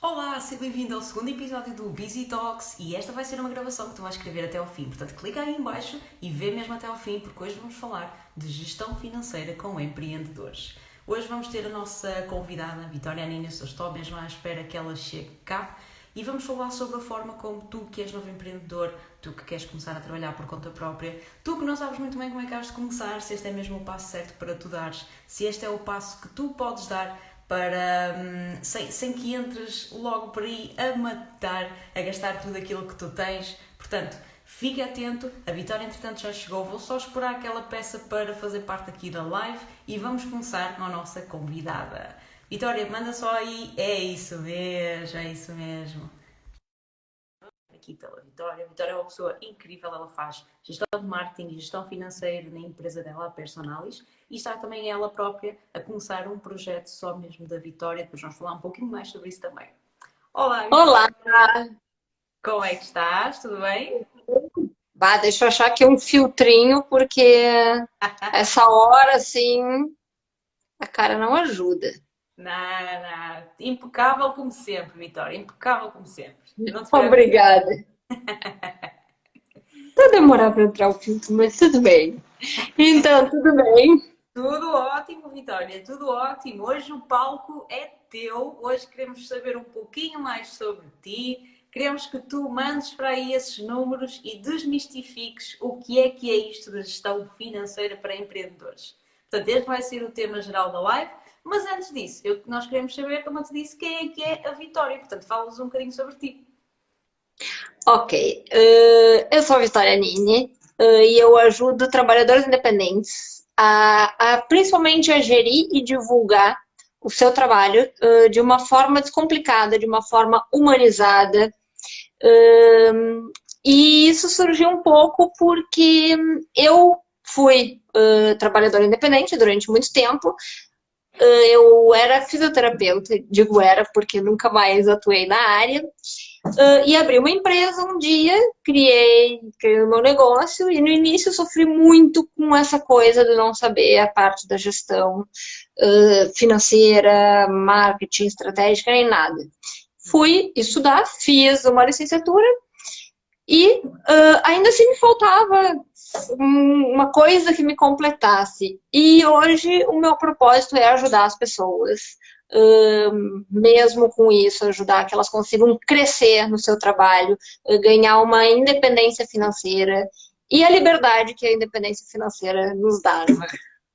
Olá, seja bem-vindo ao segundo episódio do Busy Talks e esta vai ser uma gravação que tu vais escrever até ao fim. Portanto, clica aí em baixo e vê mesmo até ao fim, porque hoje vamos falar de gestão financeira com empreendedores. Hoje vamos ter a nossa convidada, Vitória Aninhas. Eu estou mesmo à espera que ela chegue cá e vamos falar sobre a forma como tu que és novo empreendedor, tu que queres começar a trabalhar por conta própria, tu que não sabes muito bem como é que has de começar, se este é mesmo o passo certo para tu dares, se este é o passo que tu podes dar para sem que entres logo por aí a matar, a gastar tudo aquilo que tu tens. Portanto, fique atento, a Vitória entretanto já chegou, vou só esperar aquela peça para fazer parte aqui da live e vamos começar com a nossa convidada. Vitória, manda só aí, é isso mesmo, é isso mesmo. Aqui pela Vitória. A Vitória é uma pessoa incrível, ela faz gestão de marketing e gestão financeira na empresa dela, a Personalis, e está também ela própria a começar um projeto só mesmo da Vitória, depois vamos falar um pouquinho mais sobre isso também. Olá, Olá! Vitória, como é que estás? Tudo bem? Bah, deixa eu achar aqui um filtrinho, porque essa hora, assim, a cara não ajuda. Nada, nada. Impecável como sempre, Vitória, impecável como sempre. Não te preocupes. Obrigada. Tá demorar para entrar o filtro, mas tudo bem. Então, tudo bem? Tudo ótimo, Vitória, tudo ótimo. Hoje o palco é teu. Hoje queremos saber um pouquinho mais sobre ti. Queremos que tu mandes para aí esses números e desmistifiques o que é isto da gestão financeira para empreendedores. Portanto, este vai ser o tema geral da live. Mas antes disso, nós queremos saber, como eu te disse, quem é que é a Vitória. Portanto, fala-nos um bocadinho sobre ti. Ok. Eu sou a Vitória Nini, e eu ajudo trabalhadores independentes principalmente a gerir e divulgar o seu trabalho de uma forma descomplicada, de uma forma humanizada. E isso surgiu um pouco porque eu fui trabalhadora independente durante muito tempo. Eu era fisioterapeuta, digo era porque nunca mais atuei na área, e abri uma empresa um dia, criei o meu negócio, e no início sofri muito com essa coisa de não saber a parte da gestão financeira, marketing, estratégica, nem nada. Fui estudar, fiz uma licenciatura e ainda assim me faltava uma coisa que me completasse. E hoje o meu propósito é ajudar as pessoas, mesmo com isso, ajudar que elas consigam crescer no seu trabalho, ganhar uma independência financeira e a liberdade que a independência financeira nos dá. Né?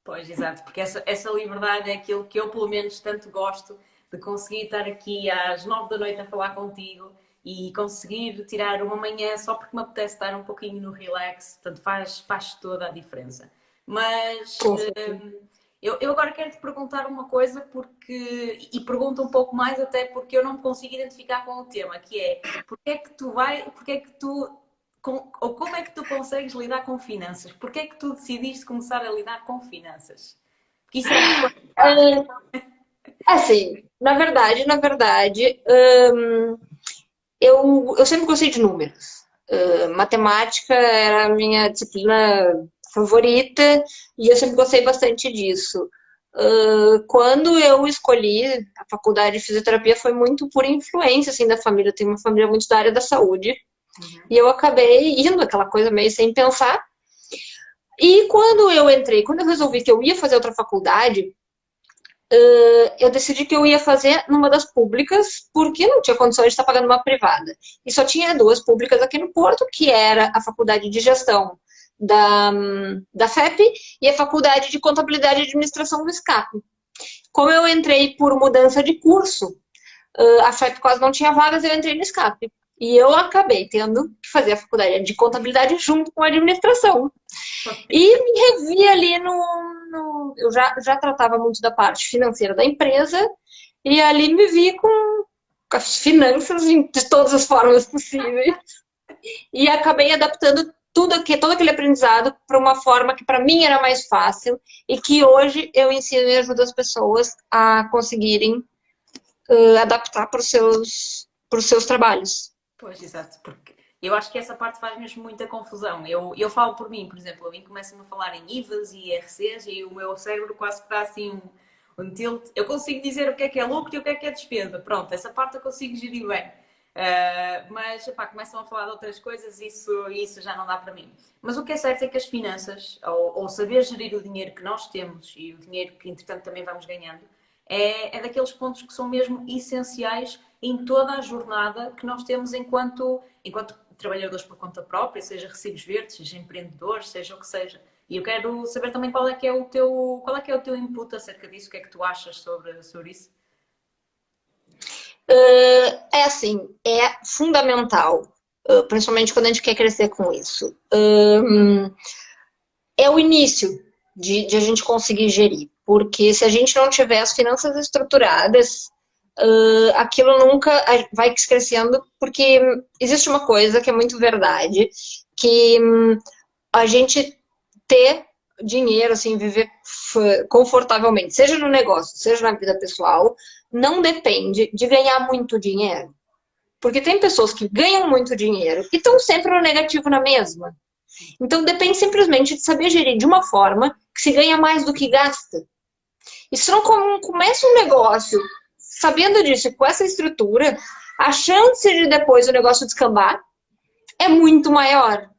Pois, exato, porque essa liberdade é aquilo que eu, pelo menos, tanto gosto de conseguir estar aqui às 9 da noite a falar contigo e conseguir tirar uma manhã só porque me apetece estar um pouquinho no relax, portanto, faz toda a diferença. Mas Com certeza. eu agora quero te perguntar uma coisa e pergunto um pouco mais até porque eu não me consigo identificar com o tema, que é porque é que tu ou como é que tu consegues lidar com finanças? Porquê é que tu decidiste começar a lidar com finanças? Porque isso é uma coisa fácil. Assim, na verdade, eu sempre gostei de números. Matemática era a minha disciplina favorita e eu sempre gostei bastante disso. Quando eu escolhi a faculdade de fisioterapia foi muito por influência assim da família. Eu tenho uma família muito da área da saúde Uhum. e eu acabei indo aquela coisa meio sem pensar. E quando eu resolvi que eu ia fazer outra faculdade, eu decidi que eu ia fazer numa das públicas, porque não tinha condições de estar pagando uma privada. E só tinha duas públicas aqui no Porto, que era a Faculdade de Gestão da, da FEP e a Faculdade de Contabilidade e Administração do SCAP. Como eu entrei por mudança de curso, a FEP quase não tinha vagas, eu entrei no SCAP. E eu acabei tendo que fazer a faculdade de contabilidade junto com a administração. E me revi ali eu já tratava muito da parte financeira da empresa, e ali me vi com as finanças de todas as formas possíveis. E acabei adaptando todo aquele aprendizado para uma forma que para mim era mais fácil e que hoje eu ensino e ajudo as pessoas a conseguirem adaptar para os seus trabalhos. Pois, exato, porque eu acho que essa parte faz mesmo muita confusão. Eu falo por mim, por exemplo, a mim começa-me a falar em IVAs e IRCs e o meu cérebro quase que dá assim um tilt. Eu consigo dizer o que é lucro e o que é despesa. Pronto, essa parte eu consigo gerir bem. Mas epá, começam a falar de outras coisas e isso já não dá para mim. Mas o que é certo é que as finanças, ou saber gerir o dinheiro que nós temos e o dinheiro que entretanto também vamos ganhando, é daqueles pontos que são mesmo essenciais em toda a jornada que nós temos enquanto trabalhadores por conta própria, seja recibos verdes, seja empreendedores, seja o que seja. E eu quero saber também qual é que é o teu input acerca disso, o que é que tu achas sobre isso? É assim, é fundamental, principalmente quando a gente quer crescer com isso. É o início de a gente conseguir gerir, porque se a gente não tiver as finanças estruturadas, aquilo nunca vai crescendo, porque existe uma coisa que é muito verdade, que a gente ter dinheiro, assim, viver confortavelmente, seja no negócio, seja na vida pessoal, não depende de ganhar muito dinheiro. Porque tem pessoas que ganham muito dinheiro e estão sempre no negativo na mesma. Então depende simplesmente de saber gerir de uma forma que se ganha mais do que gasta. E se não começa um negócio sabendo disso, com essa estrutura, a chance de depois o negócio descambar é muito maior.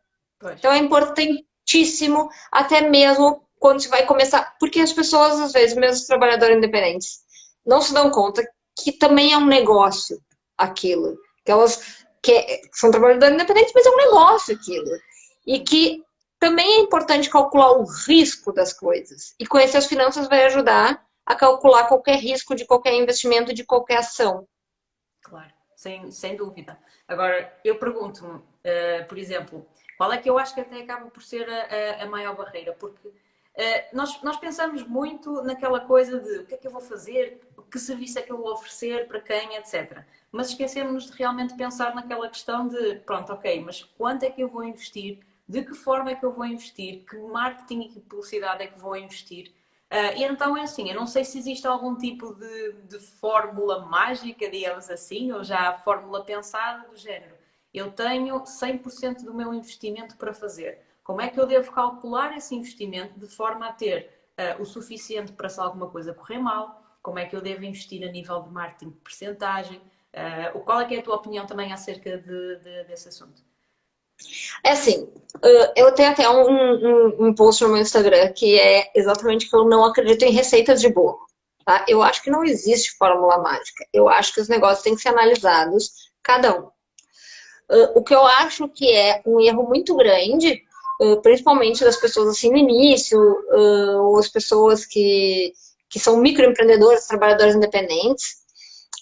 Pois. Então é importantíssimo, até mesmo quando você vai começar, porque as pessoas, às vezes, mesmo os trabalhadores independentes, não se dão conta que também é um negócio aquilo. Que elas são trabalhadores independentes, mas é um negócio aquilo. E que também é importante calcular o risco das coisas. E conhecer as finanças vai ajudar a calcular qualquer risco de qualquer investimento, de qualquer ação. Claro, sem dúvida. Agora, eu pergunto-me, por exemplo, qual é que eu acho que até acaba por ser a maior barreira? Porque nós pensamos muito naquela coisa de o que é que eu vou fazer, que serviço é que eu vou oferecer, para quem, etc. Mas esquecemos de realmente pensar naquela questão de, pronto, ok, mas quanto é que eu vou investir? De que forma é que eu vou investir? Que marketing e que publicidade é que vou investir? E então é assim, eu não sei se existe algum tipo de fórmula mágica, digamos assim, ou já fórmula pensada do género. Eu tenho 100% do meu investimento para fazer. Como é que eu devo calcular esse investimento de forma a ter o suficiente para se alguma coisa correr mal? Como é que eu devo investir a nível de marketing de percentagem? Qual é que é a tua opinião também acerca desse assunto? É assim, eu tenho até um post no meu Instagram que é exatamente que eu não acredito em receitas de bolo. Tá? Eu acho que não existe fórmula mágica. Eu acho que os negócios têm que ser analisados, cada um. O que eu acho que é um erro muito grande, principalmente das pessoas assim no início, ou as pessoas que são microempreendedores, trabalhadores independentes,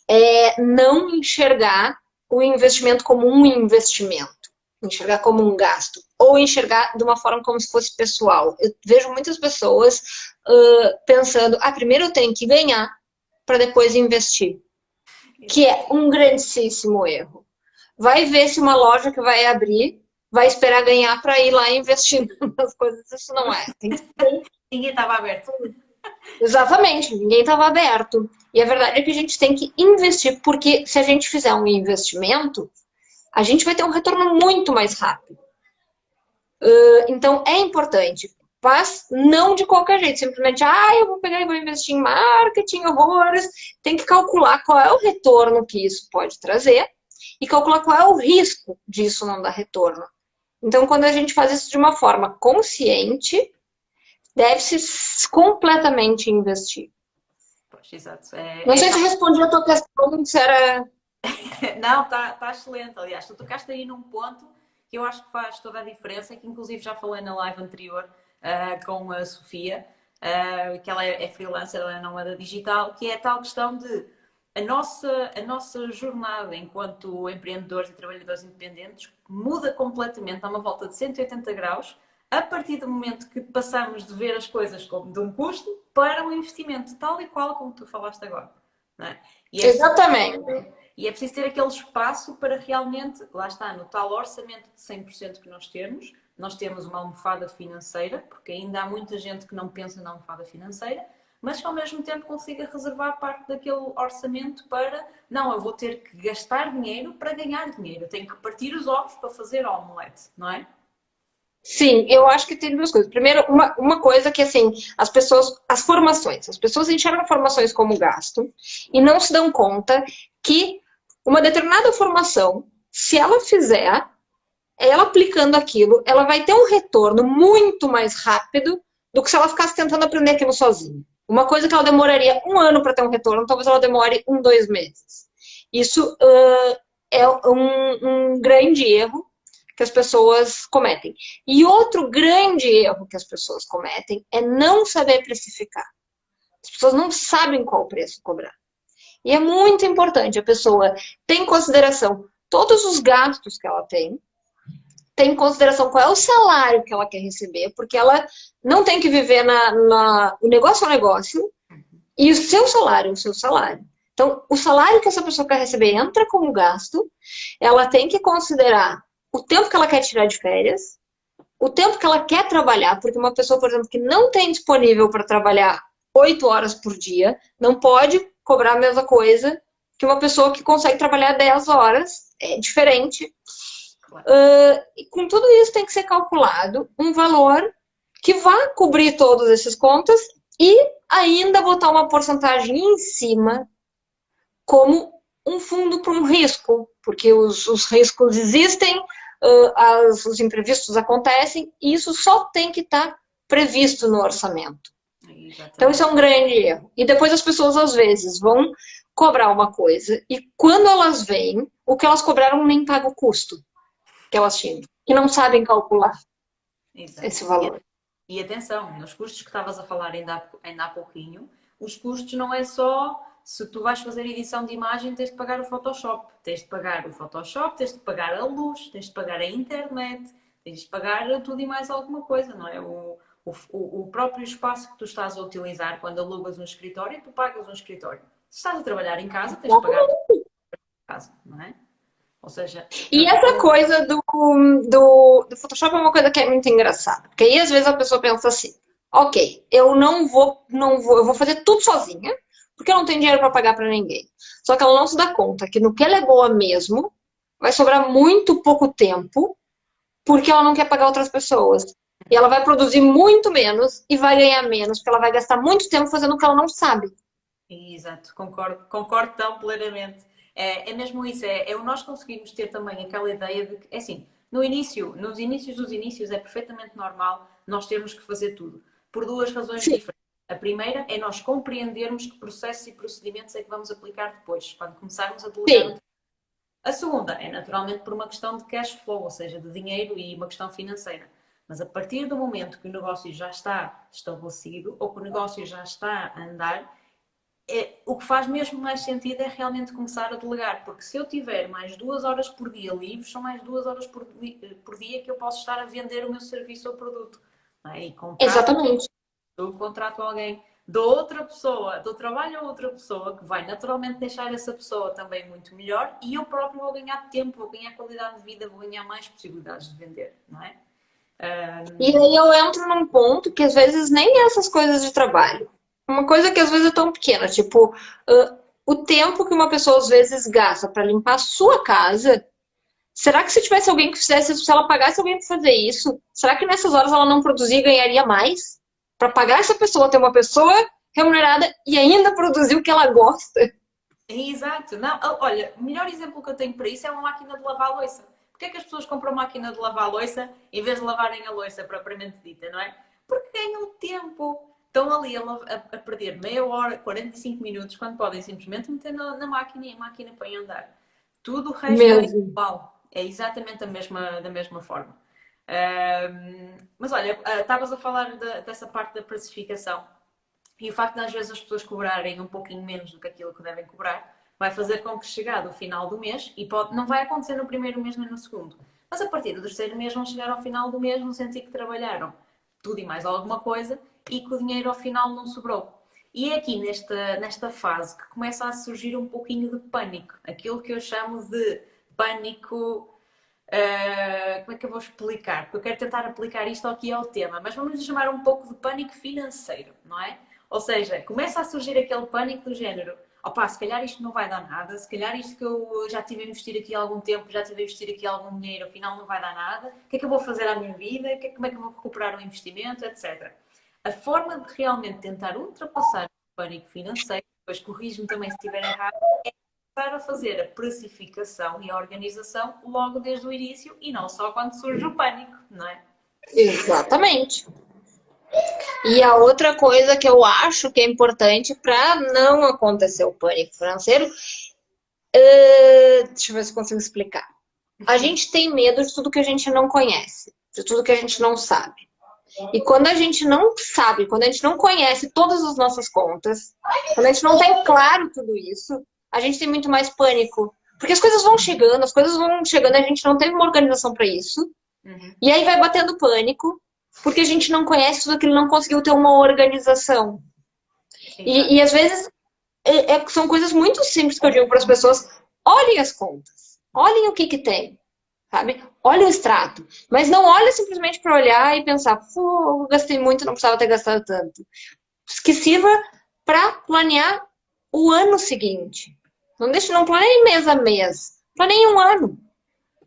é não enxergar o investimento como um investimento, enxergar como um gasto, ou enxergar de uma forma como se fosse pessoal. Eu vejo muitas pessoas pensando, primeiro eu tenho que ganhar para depois investir, que é um grandíssimo erro. Vai ver se uma loja que vai abrir vai esperar ganhar para ir lá investindo nas coisas. Isso não é. Tem que ser. Ninguém estava aberto. Exatamente, ninguém estava aberto. E a verdade é que a gente tem que investir, porque se a gente fizer um investimento, a gente vai ter um retorno muito mais rápido. Então é importante, mas não de qualquer jeito, simplesmente, eu vou pegar e vou investir em marketing, horrores. Tem que calcular qual é o retorno que isso pode trazer e calcular qual é o risco disso não dar retorno. Então, quando a gente faz isso de uma forma consciente, deve-se completamente investir. Pois, exato. Não sei se eu respondi a tua questão, se era... Não, está excelente. Aliás, tu tocaste aí num ponto que eu acho que faz toda a diferença, que inclusive já falei na live anterior com a Sofia, que ela é freelancer, ela é nómada digital, que é a tal questão de a nossa jornada enquanto empreendedores e trabalhadores independentes muda completamente, dá uma volta de 180 graus, a partir do momento que passamos de ver as coisas como de um custo para um investimento, tal e qual como tu falaste agora. Não é? Exatamente. E é preciso ter aquele espaço para realmente, lá está, no tal orçamento de 100% que nós temos uma almofada financeira, porque ainda há muita gente que não pensa na almofada financeira, mas que ao mesmo tempo consiga reservar parte daquele orçamento para, não, eu vou ter que gastar dinheiro para ganhar dinheiro, eu tenho que partir os ovos para fazer omelete, não é? Sim, eu acho que tem duas coisas. Primeiro, uma coisa que, assim, as pessoas enxergam formações como gasto e não se dão conta que uma determinada formação, se ela fizer, ela aplicando aquilo, ela vai ter um retorno muito mais rápido do que se ela ficasse tentando aprender aquilo sozinha. Uma coisa que ela demoraria um ano para ter um retorno, talvez ela demore 2 meses. Isso é um grande erro que as pessoas cometem. E outro grande erro que as pessoas cometem é não saber precificar. As pessoas não sabem qual preço cobrar. E é muito importante a pessoa ter em consideração todos os gastos que ela tem em consideração qual é o salário que ela quer receber, porque ela não tem que viver o negócio é um negócio, e o seu salário é o seu salário. Então, o salário que essa pessoa quer receber entra como gasto, ela tem que considerar o tempo que ela quer tirar de férias, o tempo que ela quer trabalhar, porque uma pessoa, por exemplo, que não tem disponível para trabalhar 8 horas por dia, não pode cobrar a mesma coisa que uma pessoa que consegue trabalhar 10 horas. É diferente. Claro. E com tudo isso tem que ser calculado um valor que vá cobrir todas essas contas e ainda botar uma porcentagem em cima como um fundo para um risco, porque os riscos existem, os imprevistos acontecem, e isso só tem que estar previsto no orçamento. Então, isso é um grande erro. E depois as pessoas, às vezes, vão cobrar uma coisa, e quando elas veem, o que elas cobraram nem paga o custo que elas tinham, e não sabem calcular esse valor. E atenção, nos custos que estavas a falar ainda há pouquinho, os custos não é só se tu vais fazer edição de imagem, tens de pagar o Photoshop. Tens de pagar o Photoshop, tens de pagar a luz, tens de pagar a internet, tens de pagar tudo e mais alguma coisa, não é? O próprio espaço que tu estás a utilizar quando alugas um escritório, tu pagas um escritório. Se estás a trabalhar em casa, tens de pagar casa, não é? Ou seja... E essa coisa do Photoshop é uma coisa que é muito engraçada. Porque aí, às vezes, a pessoa pensa assim, ok, eu eu vou fazer tudo sozinha, porque eu não tenho dinheiro para pagar para ninguém. Só que ela não se dá conta que no que ela é boa mesmo, vai sobrar muito pouco tempo, porque ela não quer pagar outras pessoas. E ela vai produzir muito menos e vai ganhar menos, porque ela vai gastar muito tempo fazendo o que ela não sabe. Exato, concordo tão plenamente. É mesmo isso, é o nós conseguirmos ter também aquela ideia de que, é assim, nos inícios dos inícios é perfeitamente normal nós termos que fazer tudo, por duas razões Sim. diferentes. A primeira é nós compreendermos que processos e procedimentos é que vamos aplicar depois, quando começarmos a delegar. Sim. A segunda é naturalmente por uma questão de cash flow, ou seja, de dinheiro e uma questão financeira. Mas a partir do momento que o negócio já está estabelecido ou que o negócio já está a andar, o que faz mesmo mais sentido é realmente começar a delegar, porque se eu tiver mais 2 horas por dia livres, são mais 2 horas por dia que eu posso estar a vender o meu serviço ou produto. Não é? E Exatamente. eu contrato alguém, dou outra pessoa, dou trabalho a outra pessoa, que vai naturalmente deixar essa pessoa também muito melhor, e eu próprio vou ganhar tempo, vou ganhar qualidade de vida, vou ganhar mais possibilidades de vender, não é? E aí eu entro num ponto que às vezes nem é essas coisas de trabalho. Uma coisa que às vezes é tão pequena, tipo, o tempo que uma pessoa às vezes gasta para limpar a sua casa, será que se tivesse alguém que fizesse isso, se ela pagasse alguém para fazer isso, será que nessas horas ela não produzia e ganharia mais? Para pagar essa pessoa, ter uma pessoa remunerada e ainda produzir o que ela gosta. Exato. Não, olha, o melhor exemplo que eu tenho para isso é uma máquina de lavar louça. Porquê é que as pessoas compram máquina de lavar louça em vez de lavarem a louça propriamente dita, não é? Porque ganham tempo. Estão ali a perder meia hora, 45 minutos, quando podem simplesmente meter na máquina e a máquina põe a andar. Tudo o resto é Mesmo. igual. É exatamente da mesma forma. Mas olha, estavas a falar dessa parte da precificação. E o facto de às vezes as pessoas cobrarem um pouquinho menos do que aquilo que devem cobrar vai fazer com que chegado ao final do mês, e não vai acontecer no primeiro mês nem no segundo, mas a partir do terceiro mês vão chegar ao final do mês no sentido que trabalharam tudo e mais alguma coisa e que o dinheiro ao final não sobrou. E é aqui nesta fase que começa a surgir um pouquinho de pânico, aquilo que eu chamo de pânico. Como é que eu vou explicar? Porque eu quero tentar aplicar isto aqui ao tema, mas vamos chamar um pouco de pânico financeiro, não é? Ou seja, começa a surgir aquele pânico do género: opá, se calhar isto não vai dar nada, se calhar isto que eu já tive a investir aqui há algum tempo, já tive a investir aqui algum dinheiro, afinal não vai dar nada, o que é que eu vou fazer à minha vida, como é que eu vou recuperar o investimento, etc. A forma de realmente tentar ultrapassar o pânico financeiro, depois corrijo-me também se estiver errado, para fazer a precificação e a organização logo desde o início e não só quando surge o pânico, não é? Exatamente. E a outra coisa que eu acho que é importante para não acontecer o pânico financeiro, deixa eu ver se eu consigo explicar. A gente tem medo de tudo que a gente não conhece, de tudo que a gente não sabe. E quando a gente não sabe, quando a gente não conhece todas as nossas contas, quando a gente não tem claro tudo isso, a gente tem muito mais pânico. Porque as coisas vão chegando, a gente não teve uma organização para isso. Uhum. E aí vai batendo pânico, porque a gente não conhece tudo aquilo, não conseguiu ter uma organização. E às vezes são coisas muito simples que eu digo para as pessoas: olhem as contas, olhem o que tem, sabe? Olha o extrato. Mas não olha simplesmente para olhar e pensar, pô, eu gastei muito, não precisava ter gastado tanto. Que sirva para planear o ano seguinte. Não planeie mês a mês, planeie um ano.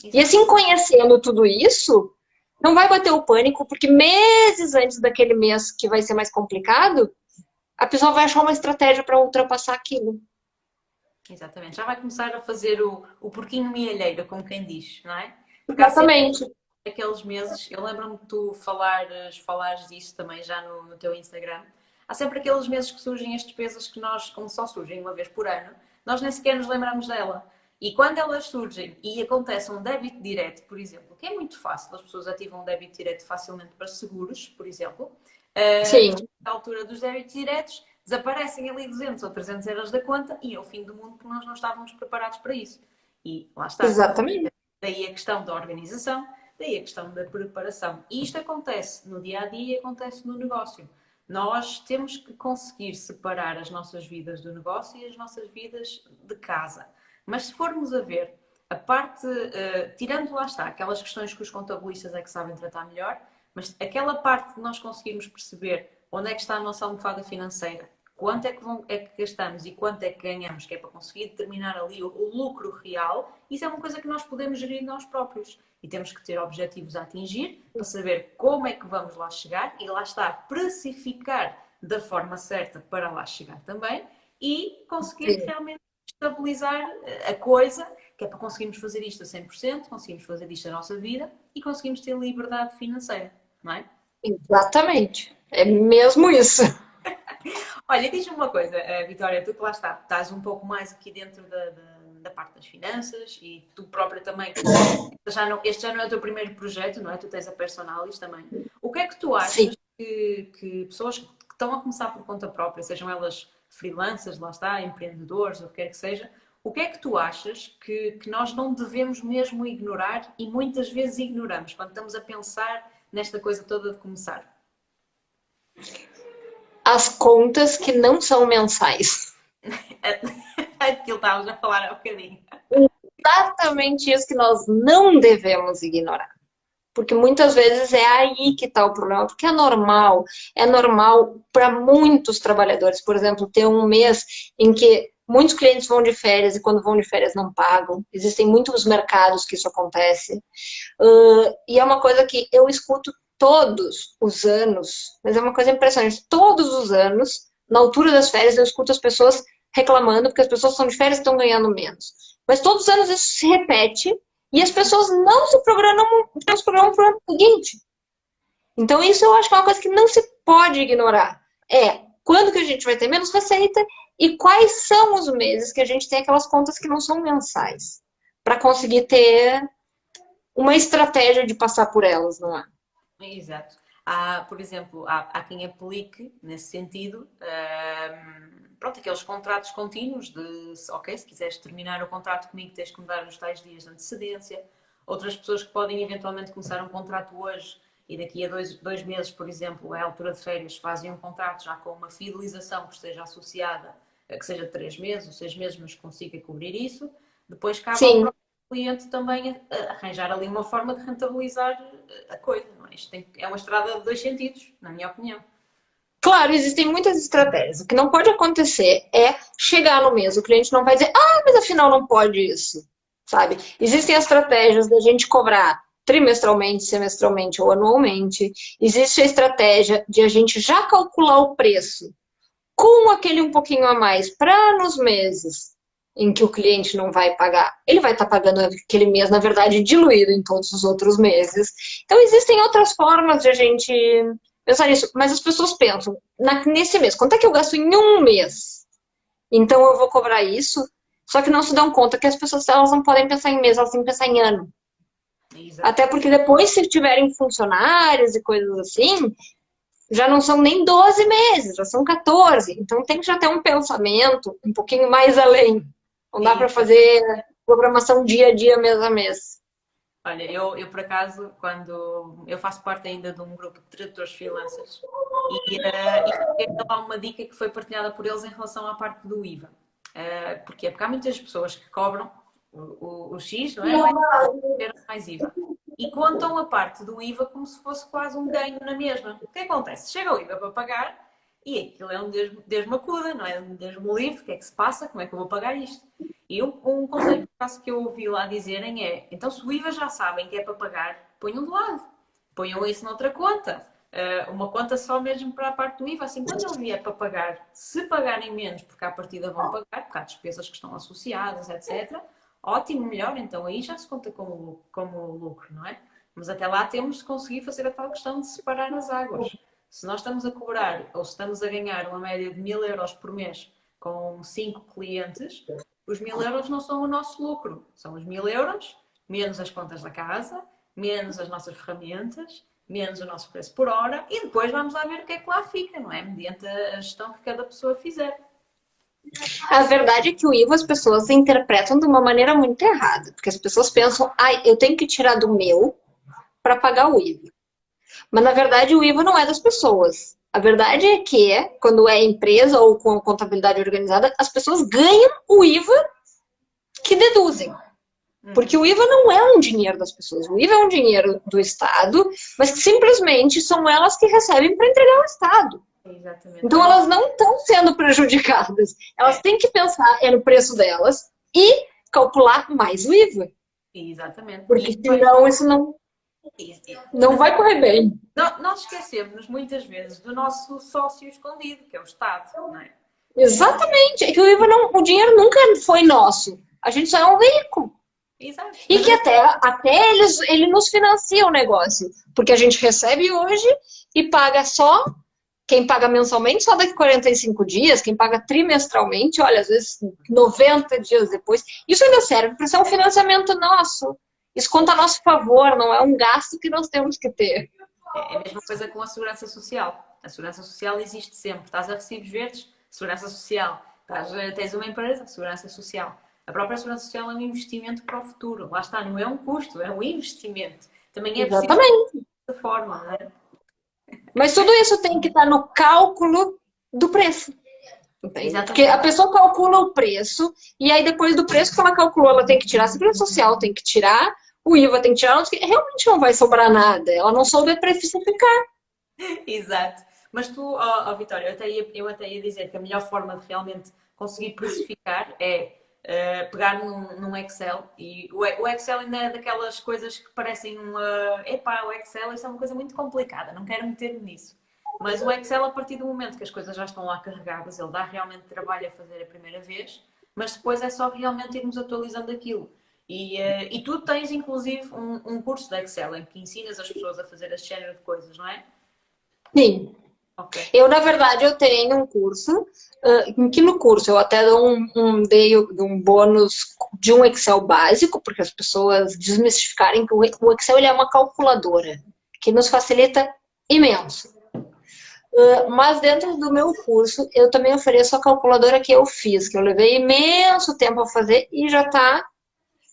E assim, conhecendo tudo isso, não vai bater o pânico, porque meses antes daquele mês que vai ser mais complicado, a pessoa vai achar uma estratégia para ultrapassar aquilo. Exatamente. Já vai começar a fazer o porquinho mielheiro, como quem diz, não é? Porque há sempre Exatamente. aqueles meses, eu lembro-me de tu falares disso também já no teu Instagram. Há sempre aqueles meses que surgem as despesas que nós, como só surgem uma vez por ano, nós nem sequer nos lembramos dela. E quando elas surgem e acontece um débito direto, por exemplo, que é muito fácil, as pessoas ativam um débito direto facilmente para seguros, por exemplo, Sim, na altura dos débitos diretos, desaparecem ali 200 ou 300 euros da conta e é o fim do mundo porque nós não estávamos preparados para isso. E lá está. exatamente. Daí a questão da organização, daí a questão da preparação. E isto acontece no dia a dia e acontece no negócio. Nós temos que conseguir separar as nossas vidas do negócio e as nossas vidas de casa. Mas se formos a ver, a parte, tirando lá está, aquelas questões que os contabilistas é que sabem tratar melhor, mas aquela parte de nós conseguirmos perceber onde é que está a nossa almofada financeira, quanto é que gastamos e quanto é que ganhamos, que é para conseguir determinar ali o lucro real, isso é uma coisa que nós podemos gerir nós próprios. E temos que ter objetivos a atingir para saber como é que vamos lá chegar e lá está, precificar da forma certa para lá chegar também e conseguir Sim, realmente estabilizar a coisa, que é para conseguirmos fazer isto a 100%, conseguirmos fazer isto a nossa vida e conseguirmos ter liberdade financeira, não é? exatamente. É mesmo isso. Olha, diz-me uma coisa, Vitória, tu que lá está, estás um pouco mais aqui dentro da parte das finanças e tu própria também, este já não é o teu primeiro projeto, não é? Tu tens a Personalis também. O que é que tu Sim. achas que pessoas que estão a começar por conta própria, sejam elas freelancers, lá está, empreendedores, o que quer que seja, o que é que tu achas que nós não devemos mesmo ignorar e muitas vezes ignoramos quando estamos a pensar nesta coisa toda de começar? As contas que não são mensais. Aquilo estávamos a falar há um bocadinho. Exatamente isso que nós não devemos ignorar. Porque muitas vezes é aí que está o problema, porque é normal para muitos trabalhadores, por exemplo, ter um mês em que muitos clientes vão de férias e quando vão de férias não pagam. Existem muitos mercados que isso acontece. E é uma coisa que eu escuto todos os anos, mas é uma coisa impressionante. Todos os anos, na altura das férias, eu escuto as pessoas reclamando porque as pessoas estão de férias e estão ganhando menos. Mas todos os anos isso se repete e as pessoas não se programam para o ano seguinte. Então, isso eu acho que é uma coisa que não se pode ignorar. É quando que a gente vai ter menos receita e quais são os meses que a gente tem aquelas contas que não são mensais. Para conseguir ter uma estratégia de passar por elas, não é? Exato. Há, por exemplo, há quem aplique nesse sentido, pronto, aqueles contratos contínuos de, ok, se quiseres terminar o contrato comigo tens que me dar os tais dias de antecedência. Outras pessoas que podem eventualmente começar um contrato hoje e daqui a dois meses, por exemplo, à altura de férias, fazem um contrato já com uma fidelização que esteja associada, que seja de 3 meses ou 6 meses, mas que consiga cobrir isso. Depois cabe ao Sim, próprio cliente também arranjar ali uma forma de rentabilizar a coisa, não é? É uma estrada de dois sentidos, na minha opinião. Claro, existem muitas estratégias. O que não pode acontecer é chegar no mês, o cliente não vai dizer, ah, mas afinal não pode isso, sabe? Existem estratégias da gente cobrar trimestralmente, semestralmente ou anualmente. Existe a estratégia de a gente já calcular o preço com aquele um pouquinho a mais para nos meses em que o cliente não vai pagar. Ele vai estar pagando aquele mês, na verdade, diluído em todos os outros meses. Então, existem outras formas de a gente pensar nisso, mas as pessoas pensam, nesse mês, quanto é que eu gasto em um mês? Então eu vou cobrar isso, só que não se dão conta que as pessoas elas não podem pensar em mês, elas têm que pensar em ano. Exato. Até porque depois, se tiverem funcionários e coisas assim, já não são nem 12 meses, já são 14. Então tem que já ter um pensamento um pouquinho mais além. Não dá para fazer programação dia a dia, mês a mês. Olha, eu por acaso, quando eu faço parte ainda de um grupo de tradutores freelancers, e é lá uma dica que foi partilhada por eles em relação à parte do IVA. Porquê? Porque há muitas pessoas que cobram o X, não é? Mais IVA. E contam a parte do IVA como se fosse quase um ganho na mesma. O que acontece? Chega o IVA para pagar e aquilo é um Deus me acuda, não é? Um Deus me livre, o que é que se passa? Como é que eu vou pagar isto? E um conselho que eu ouvi lá dizerem é, então se o IVA já sabem que é para pagar, ponham de lado. Ponham isso noutra conta. Uma conta só mesmo para a parte do IVA. Assim, quando eu vier para pagar, se pagarem menos, porque à partida vão pagar, porque há despesas que estão associadas, etc., ótimo, melhor, então aí já se conta como lucro, não é? Mas até lá temos de conseguir fazer a tal questão de separar as águas. Se nós estamos a cobrar ou se estamos a ganhar uma média de 1000 € por mês com 5 clientes, os 1000 € não são o nosso lucro. São os 1000 € menos as contas da casa, menos as nossas ferramentas, menos o nosso preço por hora e depois vamos lá ver o que é que lá fica, não é? Mediante a gestão que cada pessoa fizer. A verdade é que o IVA as pessoas interpretam de uma maneira muito errada, porque as pessoas pensam, ai, eu tenho que tirar do meu para pagar o IVA. Mas na verdade o IVA não é das pessoas. A verdade é que, quando é empresa ou com contabilidade organizada, as pessoas ganham o IVA que deduzem. Porque o IVA não é um dinheiro das pessoas. O IVA é um dinheiro do Estado, mas que simplesmente são elas que recebem para entregar ao Estado. Exatamente. Então elas não estão sendo prejudicadas. Elas têm que pensar no preço delas e calcular mais o IVA. Exatamente. Porque senão isso não vai correr bem. Nós esquecemos muitas vezes do nosso sócio escondido, que é o Estado, não é? Exatamente. É que o IVA o dinheiro nunca foi nosso. A gente só é um veículo. Exato. E que até ele nos financia o negócio. Porque a gente recebe hoje e paga só. Quem paga mensalmente só daqui a 45 dias, quem paga trimestralmente, olha, às vezes 90 dias depois. Isso ainda serve para ser um financiamento nosso. Isso conta a nosso favor, não é um gasto que nós temos que ter. É a mesma coisa com a Segurança Social. A Segurança Social existe sempre. Estás a recibos verdes, Segurança Social. Tens uma empresa, Segurança Social. A própria Segurança Social é um investimento para o futuro. Lá está, não é um custo, é um investimento. Também é preciso dessa forma, não é? Mas tudo isso tem que estar no cálculo do preço. Exatamente. Porque a pessoa calcula o preço e aí depois do preço que ela calculou, ela tem que tirar a segurança social, tem que tirar o IVA, tem que tirar... Realmente não vai sobrar nada. Ela não soube precificar. Exato. Mas tu, Vitória, eu até ia dizer que a melhor forma de realmente conseguir precificar é pegar num Excel. E o Excel ainda é daquelas coisas que parecem o Excel, isto é uma coisa muito complicada, não quero meter-me nisso. Mas o Excel, a partir do momento que as coisas já estão lá carregadas, ele dá realmente trabalho a fazer a primeira vez, mas depois é só realmente irmos atualizando aquilo. E tu tens, inclusive, um curso de Excel em que ensinas as pessoas a fazer esse género de coisas, não é? Sim. Okay. Eu, na verdade, eu tenho um curso, em que no curso eu até dei um bônus de um Excel básico, porque as pessoas desmistificarem que o Excel ele é uma calculadora, que nos facilita imenso. Mas dentro do meu curso, eu também ofereço a calculadora que eu fiz, que eu levei imenso tempo a fazer e já está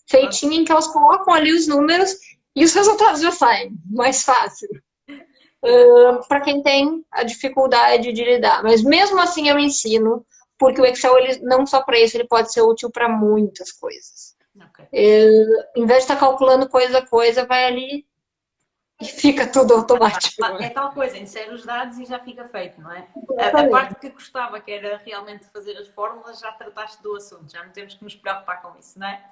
feitinha, em que elas colocam ali os números e os resultados já saem, mais fácil. Para quem tem a dificuldade de lidar. Mas mesmo assim eu ensino, porque o Excel, ele, não só para isso, ele pode ser útil para muitas coisas. Okay. Em vez de estar calculando coisa a coisa, vai ali e fica tudo automático. É tal coisa, insere os dados e já fica feito, não é? A Exatamente. parte que gostava, que era realmente fazer as fórmulas, já trataste do assunto, já não temos que nos preocupar com isso, não é?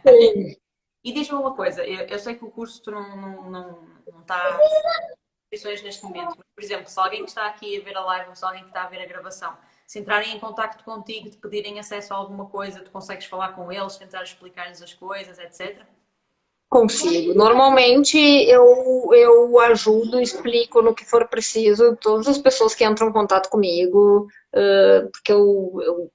Sim. E diz-me uma coisa, eu sei que o curso tu não está em condições neste momento, mas, por exemplo, se alguém que está aqui a ver a live ou se alguém que está a ver a gravação, se entrarem em contacto contigo, te pedirem acesso a alguma coisa, tu consegues falar com eles, tentar explicar-lhes as coisas, etc. Consigo. Normalmente eu ajudo, explico no que for preciso, todas as pessoas que entram em contato comigo, porque eu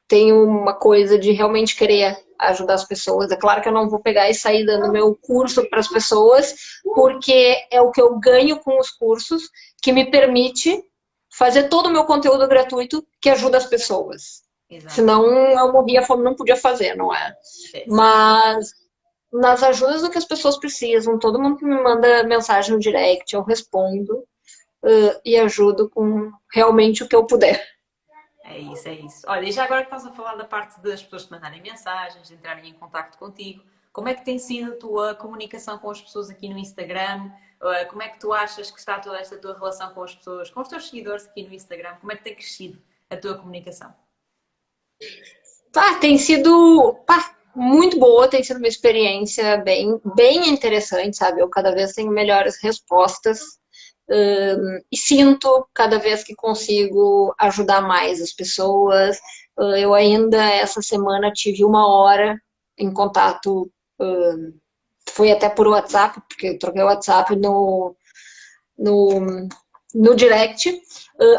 tenho uma coisa de realmente querer ajudar as pessoas. É claro que eu não vou pegar e sair dando meu curso para as pessoas, porque é o que eu ganho com os cursos que me permite fazer todo o meu conteúdo gratuito que ajuda as pessoas. Exato. Senão eu morria fome, não podia fazer, não é? Sim. Mas nas ajudas do que as pessoas precisam, todo mundo que me manda mensagem no direct, eu respondo e ajudo com realmente o que eu puder. É isso, é isso. Olha, e já agora que estás a falar da parte das pessoas te mandarem mensagens, de entrarem em contacto contigo, como é que tem sido a tua comunicação com as pessoas aqui no Instagram? Como é que tu achas que está toda esta tua relação com as pessoas, com os teus seguidores aqui no Instagram? Como é que tem crescido a tua comunicação? Tem sido muito boa, tem sido uma experiência bem interessante, sabe? Eu cada vez tenho melhores respostas e sinto cada vez que consigo ajudar mais as pessoas. Eu ainda essa semana tive 1 hora em contato, foi até por WhatsApp, porque eu troquei o WhatsApp no, no direct,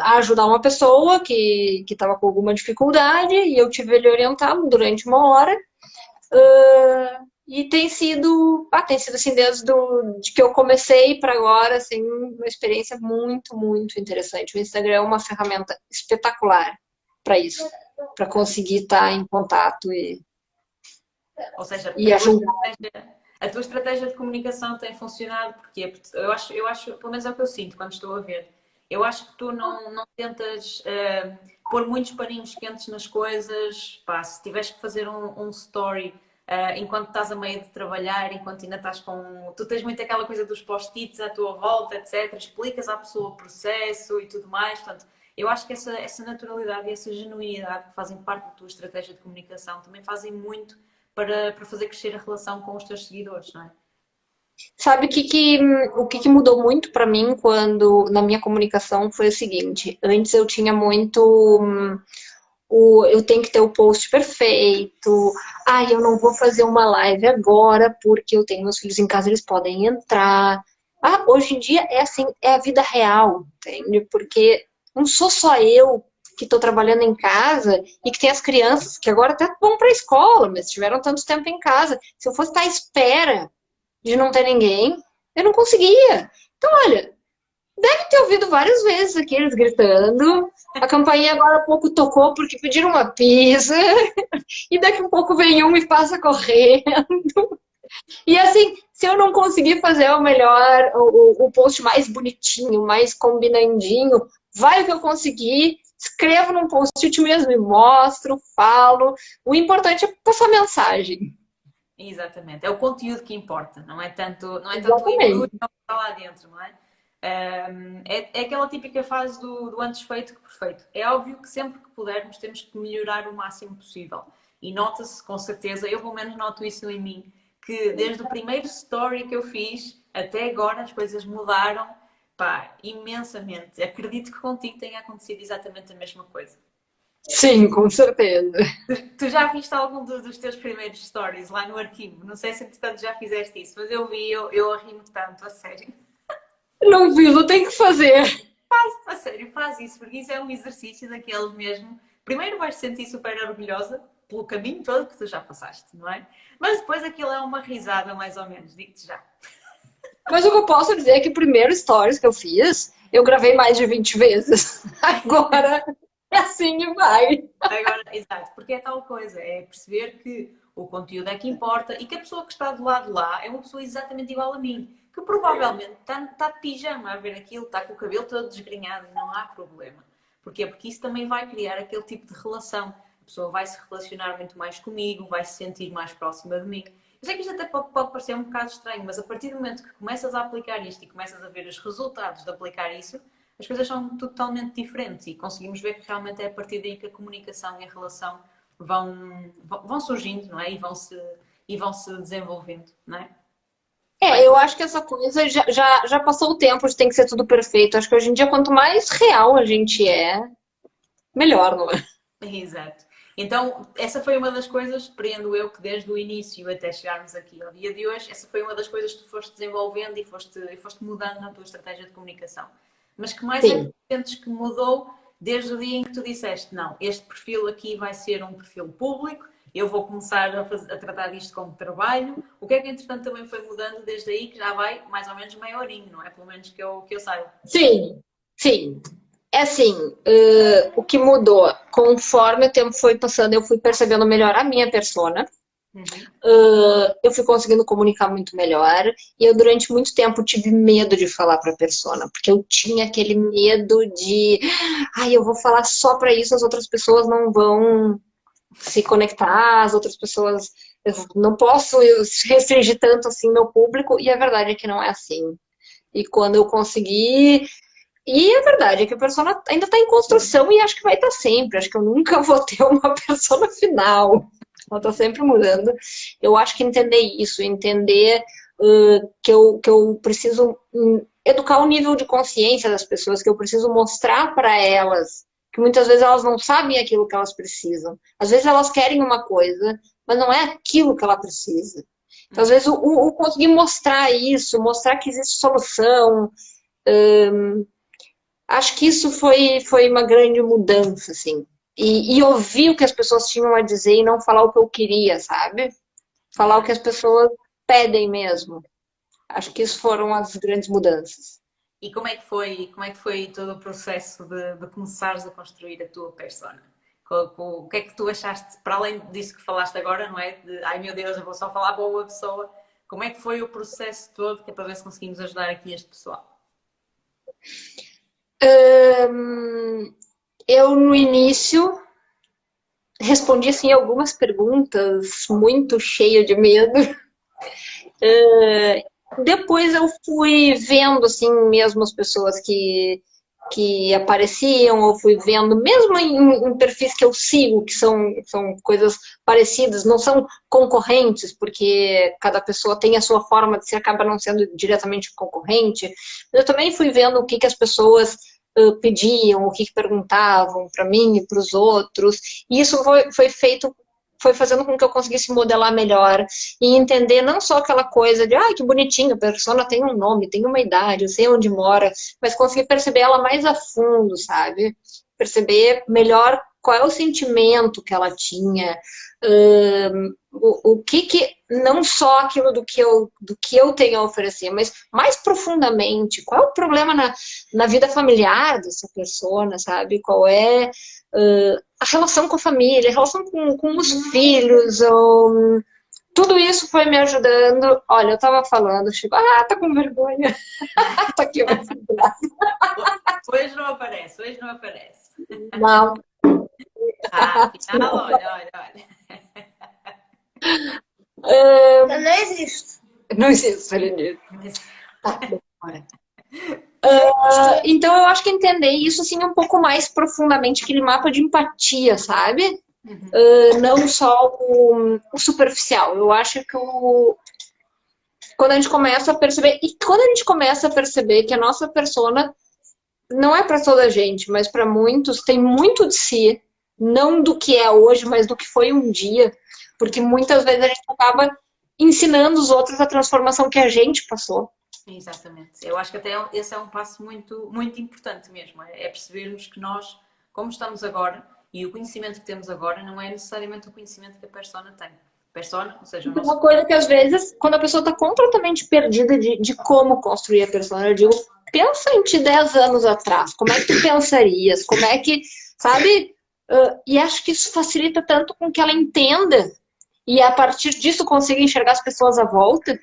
a ajudar uma pessoa que estava com alguma dificuldade e eu tive ele orientado durante 1 hora. E tem sido assim, de que eu comecei para agora, assim, uma experiência muito, muito interessante. O Instagram é uma ferramenta espetacular para isso, para conseguir estar em contato Ou seja, e ajudar. a tua estratégia de comunicação tem funcionado porque eu acho, pelo menos é o que eu sinto quando estou a ver. Eu acho que tu não tentas pôr muitos paninhos quentes nas coisas. Pá, se tiveres que fazer um story enquanto estás a meio de trabalhar, enquanto ainda estás com. Tu tens muito aquela coisa dos post-its à tua volta, etc. Explicas à pessoa o processo e tudo mais. Portanto, eu acho que essa naturalidade e essa genuinidade que fazem parte da tua estratégia de comunicação também fazem muito para fazer crescer a relação com os teus seguidores, não é? Sabe o que mudou muito para mim quando na minha comunicação foi o seguinte: antes eu tinha muito eu tenho que ter o post perfeito. Eu não vou fazer uma live agora porque eu tenho meus filhos em casa, eles podem entrar. Hoje em dia é assim, é a vida real, entende? Porque não sou só eu que estou trabalhando em casa e que tem as crianças que agora até vão para a escola, mas tiveram tanto tempo em casa. Se eu fosse estar à espera de não ter ninguém, eu não conseguia. Então, olha, deve ter ouvido várias vezes aqui eles gritando. A campainha agora há pouco tocou porque pediram uma pizza. E daqui a pouco vem um e passa correndo. E assim, se eu não conseguir fazer o melhor, o post mais bonitinho, mais combinandinho, vai o que eu conseguir, escrevo num post-it mesmo e mostro, falo. O importante é passar mensagem. Exatamente. É o conteúdo que importa, não é tanto o embrulho Exatamente. que está lá dentro, não é? É aquela típica fase do antes feito que perfeito. É óbvio que sempre que pudermos temos que melhorar o máximo possível. E nota-se, com certeza, eu pelo menos noto isso em mim, que desde o primeiro story que eu fiz até agora as coisas mudaram, pá, imensamente. Acredito que contigo tenha acontecido exatamente a mesma coisa. Sim, com certeza. Tu já viste algum dos teus primeiros stories lá no arquivo? Não sei se entretanto já fizeste isso, mas eu vi, eu ri-me tanto, a sério. Não fiz, eu tenho que fazer. A sério, faz isso, porque isso é um exercício daqueles mesmo. Primeiro vais te sentir super orgulhosa pelo caminho todo que tu já passaste, não é? Mas depois aquilo é uma risada, mais ou menos, digo-te já. Mas o que eu posso dizer é que o primeiro stories que eu fiz, eu gravei mais de 20 vezes. Agora, assim vai. Agora, exato, porque é tal coisa, é perceber que o conteúdo é que importa e que a pessoa que está do lado de lá é uma pessoa exatamente igual a mim, que provavelmente está de pijama a ver aquilo, está com o cabelo todo desgrenhado e não há problema. Porquê? Porque isso também vai criar aquele tipo de relação. A pessoa vai se relacionar muito mais comigo, vai se sentir mais próxima de mim. Eu sei que isto até pode parecer um bocado estranho, mas a partir do momento que começas a aplicar isto e começas a ver os resultados de aplicar isso, as coisas são totalmente diferentes e conseguimos ver que realmente é a partir daí que a comunicação e a relação vão surgindo, não é? E vão se desenvolvendo, não é? Eu acho que essa coisa já passou o tempo de tem que ser tudo perfeito. Acho que hoje em dia, quanto mais real a gente é, melhor, não é? Exato. Então, essa foi uma das coisas, compreendo eu, que desde o início até chegarmos aqui ao dia de hoje, essa foi uma das coisas que tu foste desenvolvendo e foste mudando na tua estratégia de comunicação. Mas que mais é que Sim. tu sentes que mudou desde o dia em que tu disseste, não, este perfil aqui vai ser um perfil público, eu vou começar a tratar disto como trabalho. O que é que, entretanto, também foi mudando desde aí, que já vai mais ou menos meia horinha, não é? Pelo menos que eu saiba. Sim, sim. É assim, o que mudou, conforme o tempo foi passando, eu fui percebendo melhor a minha persona, Uhum. eu fui conseguindo comunicar muito melhor, e eu durante muito tempo tive medo de falar para a persona, porque eu tinha aquele medo de, ai, eu vou falar só para isso, as outras pessoas não vão se conectar, as outras pessoas, eu não posso restringir tanto assim meu público, e a verdade é que não é assim. E quando eu consegui. E a verdade é que a persona ainda está em construção e acho que vai estar sempre. Acho que eu nunca vou ter uma persona final. Ela está sempre mudando. Eu acho que entender isso, entender que eu preciso educar o nível de consciência das pessoas, que eu preciso mostrar para elas que muitas vezes elas não sabem aquilo que elas precisam. Às vezes elas querem uma coisa, mas não é aquilo que ela precisa. Então, às vezes, o conseguir mostrar isso, mostrar que existe solução, acho que isso foi uma grande mudança, assim. E ouvir o que as pessoas tinham a dizer e não falar o que eu queria, sabe? Falar o que Exato. as pessoas pedem mesmo. Acho que isso foram as grandes mudanças. E como é que foi todo o processo de começares a construir a tua persona? O que é que tu achaste, para além disso que falaste agora, não é? De, ai meu Deus, eu vou só falar para uma pessoa. Como é que foi o processo todo, que é para ver se conseguimos ajudar aqui este pessoal? Eu, no início, respondi, assim, algumas perguntas muito cheia de medo. Depois eu fui vendo, assim, mesmo as pessoas que apareciam, ou fui vendo, mesmo em perfis que eu sigo, que são coisas parecidas, não são concorrentes, porque cada pessoa tem a sua forma de ser, acaba não sendo diretamente concorrente. Eu também fui vendo o que as pessoas pediam, o que perguntavam para mim e para os outros, e isso foi feito, foi fazendo com que eu conseguisse modelar melhor e entender não só aquela coisa de, ai, que bonitinho, a persona tem um nome, tem uma idade, eu sei onde mora, mas conseguir perceber ela mais a fundo, sabe? Perceber melhor qual é o sentimento que ela tinha, o que não só aquilo do que eu tenho a oferecer, mas mais profundamente, qual é o problema na vida familiar dessa persona, sabe? Qual é a relação com a família, a relação com os filhos, tudo isso foi me ajudando. Olha, eu tava falando, Chico, tá com vergonha. Tá aqui, ó. Hoje não aparece, hoje não aparece. Não, Afinal, olha, olha, olha. não existe. Não existe, Aline. Mas, Tá, bora. Então eu acho que entender isso assim um pouco mais profundamente, aquele mapa de empatia, sabe? uhum. Não só o superficial. Eu acho que quando a gente começa a perceber, e quando a gente começa a perceber que a nossa persona não é para toda a gente, mas para muitos, tem muito de si, não do que é hoje, mas do que foi um dia, porque muitas vezes a gente acaba ensinando os outros a transformação que a gente passou. Exatamente. Eu acho que até esse é um passo muito, muito importante mesmo. É percebermos que nós, como estamos agora, e o conhecimento que temos agora não é necessariamente o conhecimento que a persona tem. Persona, ou seja, o nosso. Uma coisa que às vezes, quando a pessoa está completamente perdida de como construir a persona, eu digo, pensa em ti 10 anos atrás, como é que tu pensarias? Como é que, sabe? E acho que isso facilita tanto com que ela entenda e a partir disso consiga enxergar as pessoas à volta.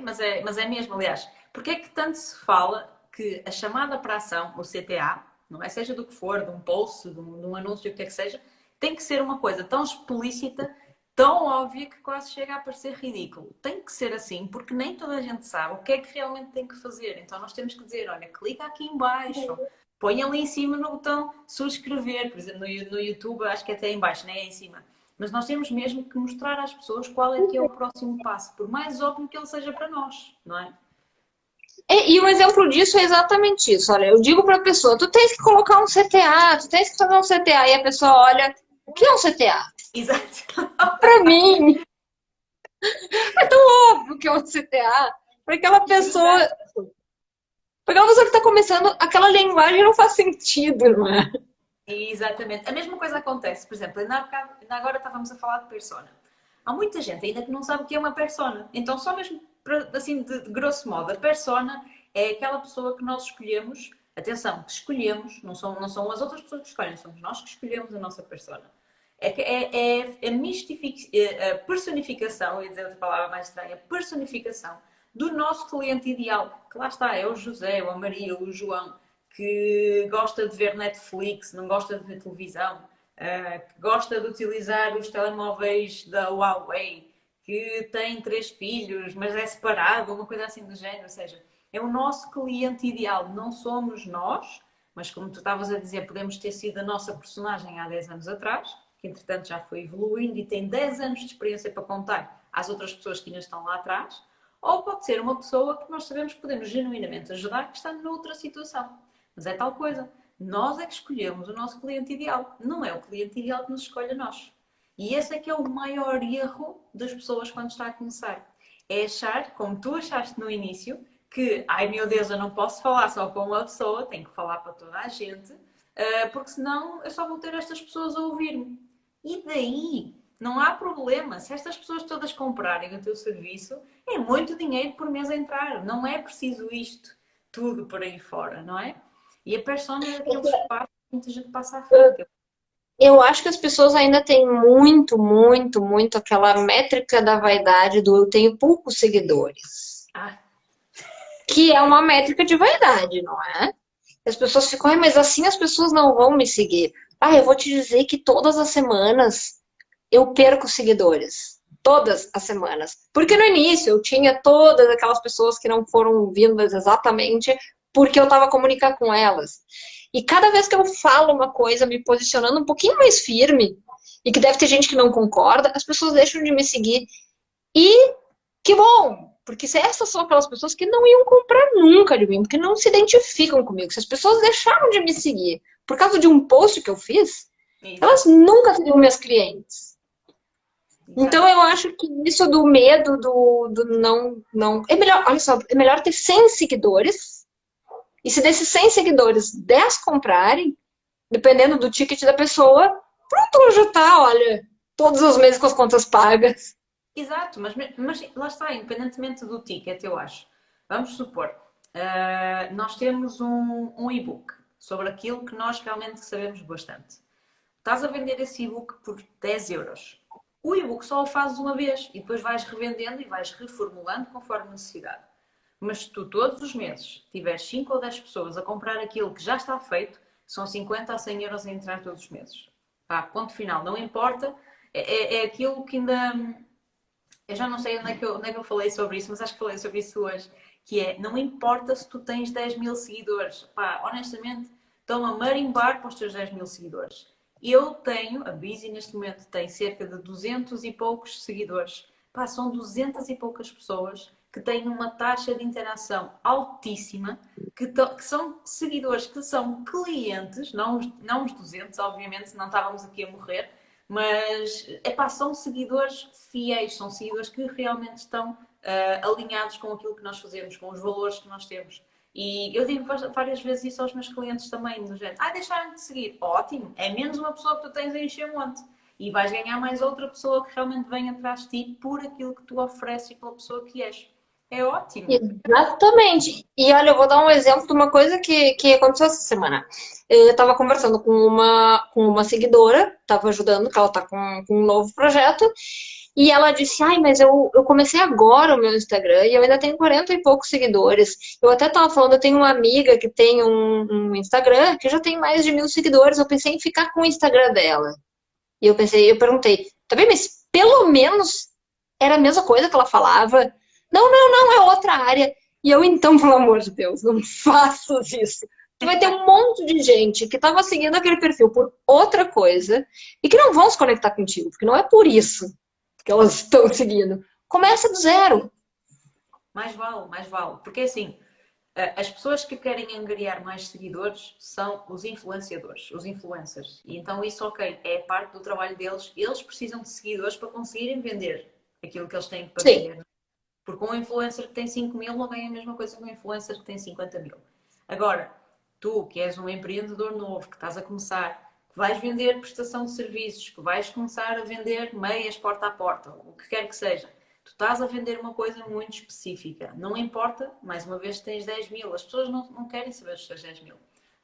Mas é mesmo, aliás. Porque é que tanto se fala que a chamada para a ação, o CTA, não é? Seja do que for, de um post, de um anúncio, o que é que seja, tem que ser uma coisa tão explícita, tão óbvia que quase chega a parecer ridículo. Tem que ser assim, porque nem toda a gente sabe o que é que realmente tem que fazer. Então nós temos que dizer, olha, clica aqui em baixo, põe ali em cima no botão subscrever, por exemplo, no YouTube, acho que é até em baixo, nem é em cima. Mas nós temos mesmo que mostrar às pessoas qual é que é o próximo passo, por mais óbvio que ele seja para nós, não é? E um exemplo disso é exatamente isso. Olha, eu digo para a pessoa, tu tens que colocar um CTA, tu tens que fazer um CTA. E a pessoa olha, o que é um CTA? Exato. Para mim, é tão óbvio que é um CTA. Para aquela pessoa, para aquela pessoa que está começando, aquela linguagem não faz sentido, não é? Exatamente. A mesma coisa acontece, por exemplo, ainda agora estávamos a falar de persona. Há muita gente ainda que não sabe o que é uma persona. Então, só mesmo assim, de grosso modo, a persona é aquela pessoa que nós escolhemos. Atenção, que escolhemos, não são as outras pessoas que escolhem, somos nós que escolhemos a nossa persona. É a personificação, eu ia dizer outra palavra mais estranha, personificação do nosso cliente ideal, que lá está, é o José, ou a Maria, ou o João, que gosta de ver Netflix, não gosta de ver televisão, que gosta de utilizar os telemóveis da Huawei, que tem 3 filhos, mas é separado, uma coisa assim do género. Ou seja, é o nosso cliente ideal, não somos nós, mas como tu estavas a dizer, podemos ter sido a nossa personagem há 10 anos atrás, que entretanto já foi evoluindo e tem 10 anos de experiência para contar às outras pessoas que ainda estão lá atrás, ou pode ser uma pessoa que nós sabemos que podemos genuinamente ajudar, que está noutra situação. Mas é tal coisa. Nós é que escolhemos o nosso cliente ideal. Não é o cliente ideal que nos escolhe a nós. E esse é que é o maior erro das pessoas quando está a começar. É achar, como tu achaste no início, que, ai meu Deus, eu não posso falar só com uma pessoa, tenho que falar para toda a gente, porque senão eu só vou ter estas pessoas a ouvir-me. E daí não há problema. Se estas pessoas todas comprarem o teu serviço, é muito dinheiro por mês a entrar. Não é preciso isto tudo por aí fora, não é? E a persona é daqueles espaços que muita gente passa à frente. Eu acho que as pessoas ainda têm muito, muito, muito aquela métrica da vaidade do eu tenho poucos seguidores. Ah, Que é uma métrica de vaidade, não é? As pessoas ficam, mas assim as pessoas não vão me seguir. Ah, eu vou te dizer que todas as semanas eu perco seguidores. Todas as semanas. Porque no início eu tinha todas aquelas pessoas que não foram vindas exatamente porque eu estava comunicando com elas. E cada vez que eu falo uma coisa, me posicionando um pouquinho mais firme, e que deve ter gente que não concorda, as pessoas deixam de me seguir. E que bom! Porque se essas são aquelas pessoas que não iam comprar nunca de mim, porque não se identificam comigo. Se as pessoas deixaram de me seguir por causa de um post que eu fiz, elas nunca seriam minhas clientes. Então eu acho que isso do medo, do não. É melhor, olha só, é melhor ter 100 seguidores. E se desses 100 seguidores, 10 comprarem, dependendo do ticket da pessoa, pronto, já tá, olha, todos os meses com as contas pagas. Exato, mas lá está, independentemente do ticket, eu acho. Vamos supor, nós temos um e-book sobre aquilo que nós realmente sabemos bastante. Estás a vender esse e-book por 10 euros. O e-book só o fazes uma vez e depois vais revendendo e vais reformulando conforme necessidade. Mas se tu todos os meses tiveres 5 ou 10 pessoas a comprar aquilo que já está feito, são 50 a 100 euros a entrar todos os meses. Pá, ponto final, não importa. É aquilo que ainda... Eu já não sei onde é que eu falei sobre isso, mas acho que falei sobre isso hoje. Que é, não importa se tu tens 10 mil seguidores. Pá, honestamente, estão a marimbar para os teus 10 mil seguidores. Eu tenho, a Busy neste momento tem cerca de 200 e poucos seguidores. Pá, são 200 e poucas pessoas que têm uma taxa de interação altíssima, que são seguidores, que são clientes, não os 200, obviamente, senão estávamos aqui a morrer, mas epá, são seguidores fiéis, são seguidores que realmente estão alinhados com aquilo que nós fazemos, com os valores que nós temos. E eu digo várias vezes isso aos meus clientes também, do género, deixaram de seguir, ótimo, é menos uma pessoa que tu tens a encher um monte. E vais ganhar mais outra pessoa que realmente vem atrás de ti por aquilo que tu ofereces e pela pessoa que és. É ótimo. Exatamente. E olha, eu vou dar um exemplo de uma coisa que aconteceu essa semana. Eu estava conversando com uma seguidora, estava ajudando, que ela está com um novo projeto, e ela disse, mas eu comecei agora o meu Instagram e eu ainda tenho 40 e poucos seguidores. Eu até estava falando, eu tenho uma amiga que tem um Instagram que já tem mais de 1.000 seguidores, eu pensei em ficar com o Instagram dela. E eu perguntei, tá bem, mas pelo menos era a mesma coisa que ela falava? Não, não, não, é outra área. E eu, então, pelo amor de Deus, não faças isso. Tu vai ter um monte de gente que estava seguindo aquele perfil por outra coisa e que não vão se conectar contigo, porque não é por isso que elas estão seguindo. Começa do zero. Mais vale, mais vale. Porque é assim, as pessoas que querem angariar mais seguidores são os influenciadores, os influencers. E então isso, ok, é parte do trabalho deles. Eles precisam de seguidores para conseguirem vender aquilo que eles têm para Sim. vender. Porque um influencer que tem 5 mil não ganha a mesma coisa que um influencer que tem 50 mil. Agora, tu que és um empreendedor novo, que estás a começar, que vais vender prestação de serviços, que vais começar a vender meias porta a porta, o que quer que seja, tu estás a vender uma coisa muito específica. Não importa, mais uma vez, tens 10 mil. As pessoas não querem saber os teus 10 mil.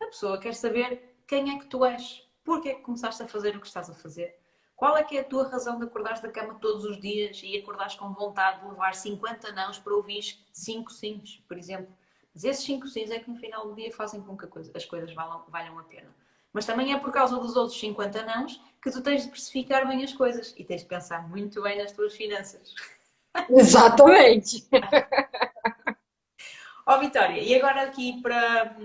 A pessoa quer saber quem é que tu és. Porquê é que começaste a fazer o que estás a fazer? Qual é que é a tua razão de acordares da cama todos os dias e acordares com vontade de levar 50 nãos para ouvir 5 sims, por exemplo? Mas esses 5 sims é que no final do dia fazem com que as coisas valham a pena. Mas também é por causa dos outros 50 nãos que tu tens de precificar bem as coisas e tens de pensar muito bem nas tuas finanças. Exatamente. Ó Vitória, e agora aqui para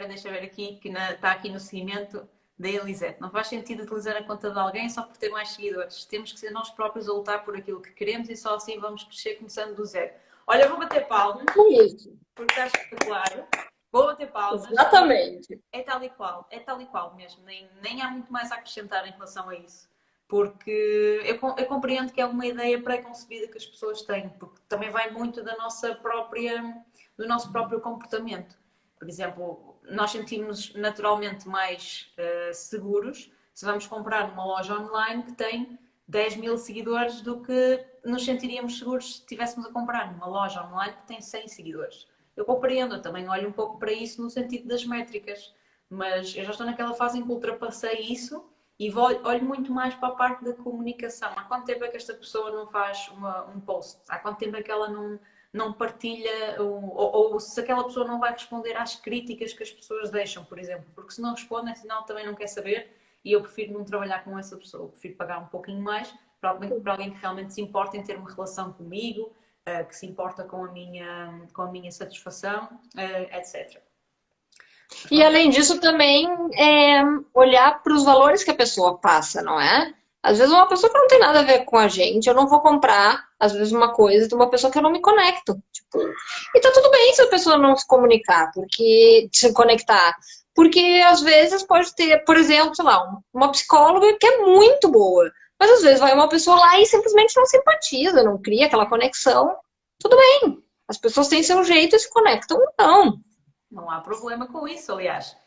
deixa ver aqui, que está aqui no seguimento da Elisete. Não faz sentido utilizar a conta de alguém só por ter mais seguidores. Temos que ser nós próprios a lutar por aquilo que queremos e só assim vamos crescer começando do zero. Olha, vou bater palmas, É isso. porque está espetacular. Vou bater palmas. Exatamente. É tal e qual mesmo. Nem há muito mais a acrescentar em relação a isso. Porque eu compreendo que é uma ideia pré-concebida que as pessoas têm, porque também vai muito do nosso próprio comportamento. Por exemplo, nós sentimos naturalmente mais seguros se vamos comprar numa loja online que tem 10 mil seguidores do que nos sentiríamos seguros se estivéssemos a comprar numa loja online que tem 100 seguidores. Eu compreendo, eu também olho um pouco para isso no sentido das métricas, mas eu já estou naquela fase em que ultrapassei isso e olho muito mais para a parte da comunicação. Há quanto tempo é que esta pessoa não faz um post? Há quanto tempo é que ela não partilha, ou se aquela pessoa não vai responder às críticas que as pessoas deixam, por exemplo? Porque se não responde, é sinal que também não quer saber e eu prefiro não trabalhar com essa pessoa. Eu prefiro pagar um pouquinho mais para alguém que realmente se importa em ter uma relação comigo, que se importa com a minha satisfação, etc. E além disso, também olhar para os valores que a pessoa passa, não é? Às vezes uma pessoa que não tem nada a ver com a gente, eu não vou comprar, às vezes, uma coisa de uma pessoa que eu não me conecto. Tipo, e tá tudo bem se a pessoa não se comunicar, porque se conectar. Porque às vezes pode ter, por exemplo, sei lá, uma psicóloga que é muito boa. Mas às vezes vai uma pessoa lá e simplesmente não simpatiza, não cria aquela conexão. Tudo bem. As pessoas têm seu jeito e se conectam, não. Não há problema com isso, aliás.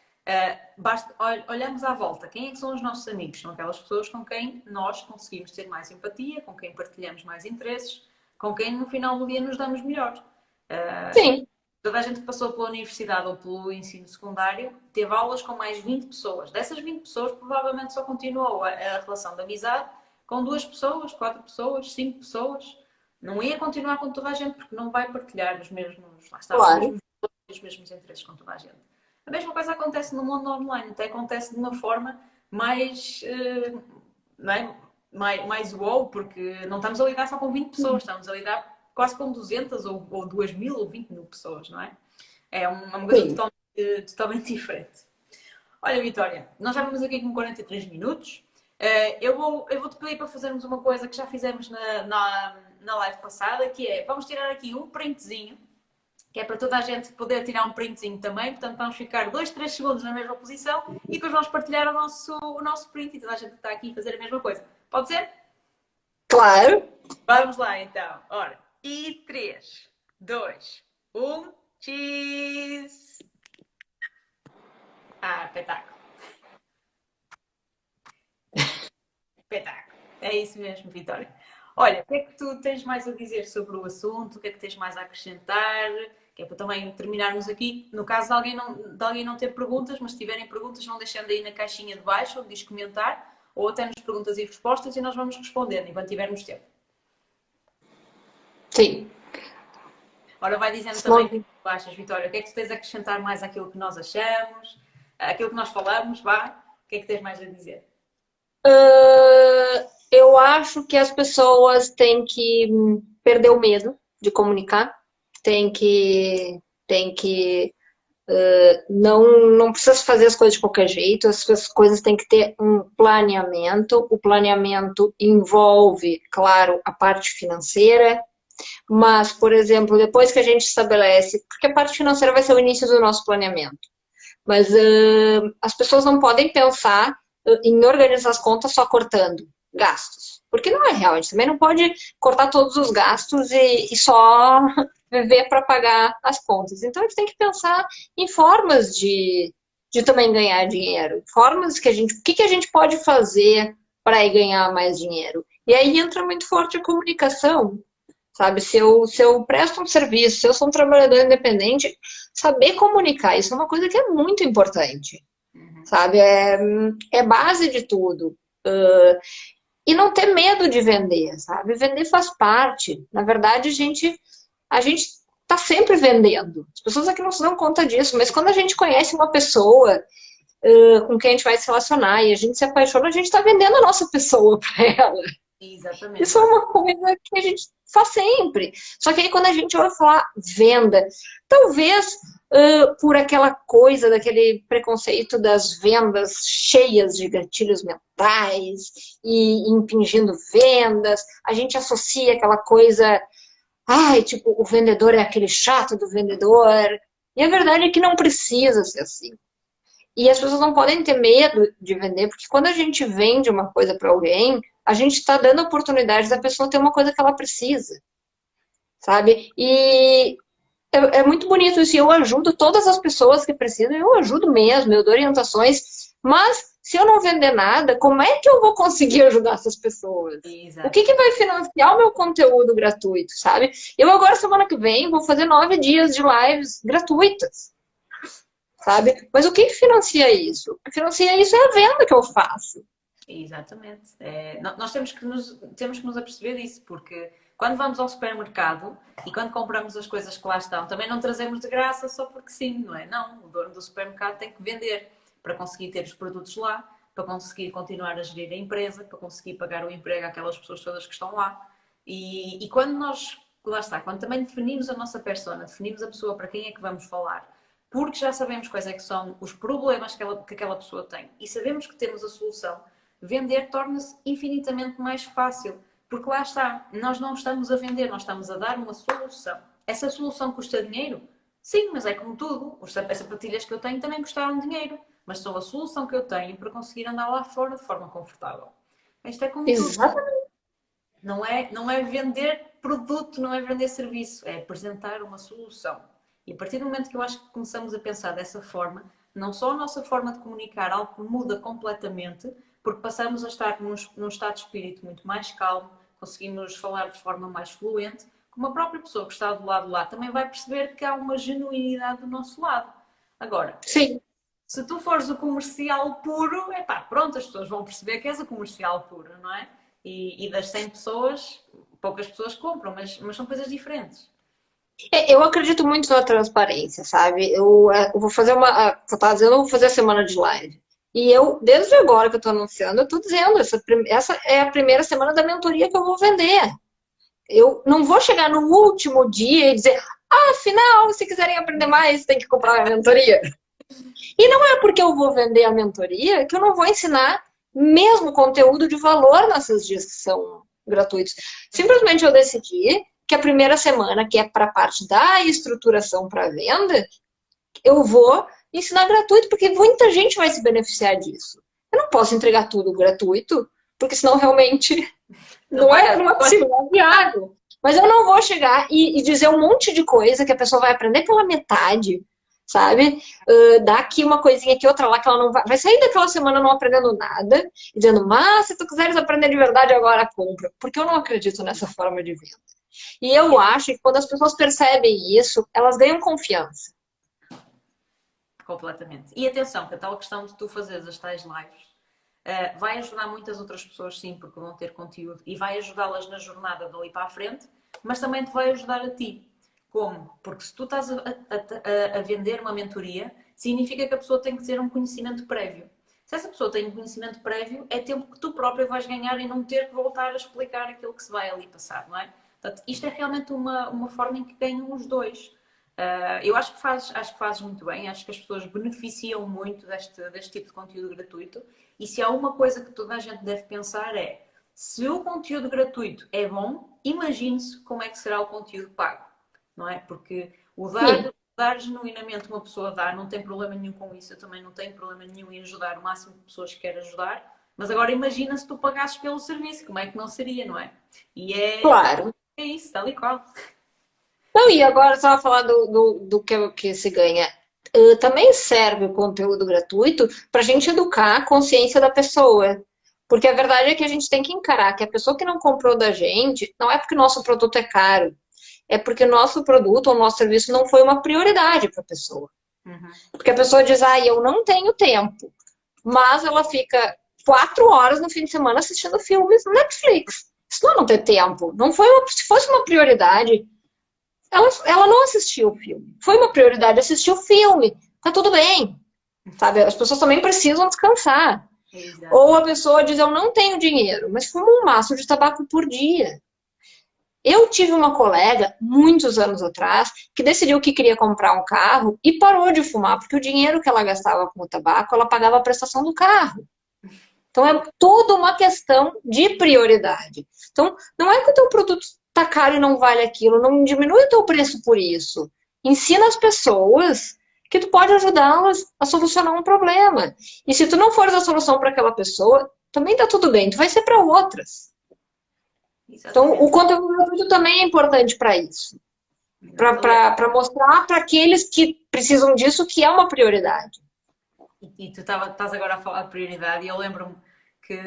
Olhamos à volta. Quem é que são os nossos amigos? São aquelas pessoas com quem nós conseguimos ter mais empatia, com quem partilhamos mais interesses, com quem no final do dia nos damos melhor. Sim. Toda a gente que passou pela universidade ou pelo ensino secundário teve aulas com mais 20 pessoas. Dessas 20 pessoas, provavelmente só continuou a relação de amizade com 2 pessoas, 4 pessoas, 5 pessoas. Não ia continuar com toda a gente porque não vai partilhar os mesmos, lá está, Claro. os mesmos interesses com toda a gente. A mesma coisa acontece no mundo online, até acontece de uma forma mais, não é? mais wow, porque não estamos a lidar só com 20 pessoas, estamos a lidar quase com 200 ou 2 mil ou 20 mil pessoas, não é? É uma coisa Sim. totalmente diferente. Olha, Vitória, nós já vamos aqui com 43 minutos. Eu vou-te pedir para fazermos uma coisa que já fizemos na live passada, que é, vamos tirar aqui um printzinho, que é para toda a gente poder tirar um printzinho também. Portanto, vamos ficar 2, 3 segundos na mesma posição e depois vamos partilhar o nosso print e toda a gente que está aqui a fazer a mesma coisa. Pode ser? Claro. Vamos lá então. Ora, e 3, 2, 1, cheese! Espetáculo. Espetáculo. É isso mesmo, Vitória. Olha, o que é que tu tens mais a dizer sobre o assunto? O que é que tens mais a acrescentar? Que é para também terminarmos aqui. No caso de alguém não ter perguntas, mas se tiverem perguntas, vão deixando aí na caixinha de baixo, onde diz comentar, ou até nas perguntas e respostas, e nós vamos respondendo enquanto tivermos tempo. Sim. Ora, vai dizendo também o Senão, que tu achas, Vitória. O que é que tu tens a acrescentar mais àquilo que nós achamos? Aquilo que nós falamos, vá. O que é que tens mais a dizer? Eu acho que as pessoas têm que perder o medo de comunicar, têm que, têm que não precisa fazer as coisas de qualquer jeito, as coisas têm que ter um planeamento. O planeamento envolve, claro, a parte financeira, mas, por exemplo, depois que a gente estabelece, porque a parte financeira vai ser o início do nosso planeamento, mas as pessoas não podem pensar em organizar as contas só cortando gastos, porque não é real. A gente também não pode cortar todos os gastos e só viver para pagar as contas. Então a gente tem que pensar em formas de também ganhar dinheiro, formas que a gente, o que, que a gente pode fazer para ir ganhar mais dinheiro. E aí entra muito forte a comunicação. Sabe, se eu presto um serviço, se eu sou um trabalhador independente, saber comunicar, isso é uma coisa que é muito importante, Uhum. sabe? É base de tudo. E não ter medo de vender, sabe? Vender faz parte. Na verdade, a gente está sempre vendendo. As pessoas aqui não se dão conta disso, mas quando a gente conhece uma pessoa com quem a gente vai se relacionar e a gente se apaixona, a gente está vendendo a nossa pessoa para ela. Isso Exatamente. é uma coisa que a gente faz sempre. Só que aí quando a gente ouve falar venda, talvez por aquela coisa, daquele preconceito das vendas cheias de gatilhos mentais e impingindo vendas, a gente associa aquela coisa, ai, tipo, o vendedor é aquele chato do vendedor. E a verdade é que não precisa ser assim. E as pessoas não podem ter medo de vender, porque quando a gente vende uma coisa para alguém, a gente está dando a oportunidade da pessoa ter uma coisa que ela precisa, sabe? E é muito bonito isso. E eu ajudo todas as pessoas que precisam, eu ajudo mesmo, eu dou orientações. Mas se eu não vender nada, como é que eu vou conseguir ajudar essas pessoas? O que Exato. que vai financiar o meu conteúdo gratuito, sabe? Eu agora, semana que vem, vou fazer 9 dias de lives gratuitas, sabe? Mas o que que financia isso? O que financia isso é a venda que eu faço. Exatamente. Nós temos que nos aperceber disso, porque quando vamos ao supermercado e quando compramos as coisas que lá estão, também não trazemos de graça só porque sim, não é? Não, o dono do supermercado tem que vender para conseguir ter os produtos lá, para conseguir continuar a gerir a empresa, para conseguir pagar o emprego àquelas pessoas todas que estão lá. E quando nós, lá está, quando também definimos a nossa persona, definimos a pessoa para quem é que vamos falar, porque já sabemos quais é que são os problemas que aquela pessoa tem e sabemos que temos a solução, vender torna-se infinitamente mais fácil. Porque lá está, nós não estamos a vender, nós estamos a dar uma solução. Essa solução custa dinheiro? Sim, mas é como tudo. As sapatilhas que eu tenho também custaram dinheiro, mas são a solução que eu tenho para conseguir andar lá fora de forma confortável. Isto é como tudo. Exatamente. Não é vender produto, não é vender serviço, é apresentar uma solução. E a partir do momento que eu acho que começamos a pensar dessa forma, não só a nossa forma de comunicar, algo muda completamente, porque passamos a estar num estado de espírito muito mais calmo, conseguimos falar de forma mais fluente, como a própria pessoa que está do lado lá também vai perceber que há uma genuinidade do nosso lado. Agora, Sim. se tu fores o comercial puro, é pá, pronto, as pessoas vão perceber que és o comercial puro, não é? E das 100 pessoas, poucas pessoas compram, mas são coisas diferentes. Eu acredito muito na transparência, sabe? Eu vou fazer eu tava dizendo, eu vou fazer a semana de live. E eu, desde agora que eu tô anunciando, eu tô dizendo, essa é a primeira semana da mentoria que eu vou vender. Eu não vou chegar no último dia e dizer, afinal, se quiserem aprender mais, tem que comprar a mentoria. E não é porque eu vou vender a mentoria que eu não vou ensinar mesmo conteúdo de valor nessas dias que são gratuitos. Simplesmente eu decidi que a primeira semana, que é para a parte da estruturação para venda, eu vou ensinar gratuito, porque muita gente vai se beneficiar disso. Eu não posso entregar tudo gratuito, porque senão realmente Não não é possível, não é viável. Mas eu não vou chegar e dizer um monte de coisa que a pessoa vai aprender pela metade, sabe? Dar aqui uma coisinha aqui, outra lá, que ela não vai sair daquela semana não aprendendo nada, e dizendo, mas se tu quiseres aprender de verdade, agora compra. Porque eu não acredito nessa forma de venda. E eu é acho que quando as pessoas percebem isso, elas ganham confiança. completamente. E atenção, que a tal questão de tu fazeres as tais lives vai ajudar muitas outras pessoas, sim, porque vão ter conteúdo e vai ajudá-las na jornada dali para a frente, mas também te vai ajudar a ti. Como? Porque se tu estás a vender uma mentoria, significa que a pessoa tem que ter um conhecimento prévio. Se essa pessoa tem um conhecimento prévio, é tempo que tu próprio vais ganhar e não ter que voltar a explicar aquilo que se vai ali passar, não é? Portanto, isto é realmente uma forma em que ganham os dois. Eu acho que fazes muito bem, acho que as pessoas beneficiam muito deste tipo de conteúdo gratuito. E se há uma coisa que toda a gente deve pensar é: se o conteúdo gratuito é bom, imagine-se como é que será o conteúdo pago, não é? Porque Sim. dar genuinamente uma pessoa dar, não tem problema nenhum com isso, eu também não tenho problema nenhum em ajudar o máximo de pessoas que quero ajudar, mas agora imagina se tu pagasses pelo serviço, como é que não seria, não é? E Claro. é isso, tal e qual. Não, e agora você estava falando do que se ganha. Também serve o conteúdo gratuito para a gente educar a consciência da pessoa. Porque a verdade é que a gente tem que encarar que a pessoa que não comprou da gente não é porque o nosso produto é caro, é porque o nosso produto ou o nosso serviço não foi uma prioridade para a pessoa. Uhum. Porque a pessoa diz, ah, eu não tenho tempo, mas ela fica 4 horas no fim de semana assistindo filmes no Netflix. Isso não é não ter tempo. Não foi se fosse uma prioridade, ela não assistiu o filme. Foi uma prioridade assistir o filme. Tá tudo bem, sabe? As pessoas também precisam descansar. Exato. Ou a pessoa diz, eu não tenho dinheiro, mas fuma um maço de tabaco por dia. Eu tive uma colega, muitos anos atrás, que decidiu que queria comprar um carro e parou de fumar, porque o dinheiro que ela gastava com o tabaco, ela pagava a prestação do carro. Então é toda uma questão de prioridade. Então, não é que o teu produto está caro e não vale aquilo, não diminui o teu preço por isso. Ensina as pessoas que tu pode ajudá-las a solucionar um problema. E se tu não fores a solução para aquela pessoa, também tá tudo bem, tu vai ser para outras. Então, o Exatamente. conteúdo gratuito também é importante para isso. Aliás, Para mostrar para aqueles que precisam disso que é uma prioridade. e tu estás agora a falar de prioridade, e eu lembro-me que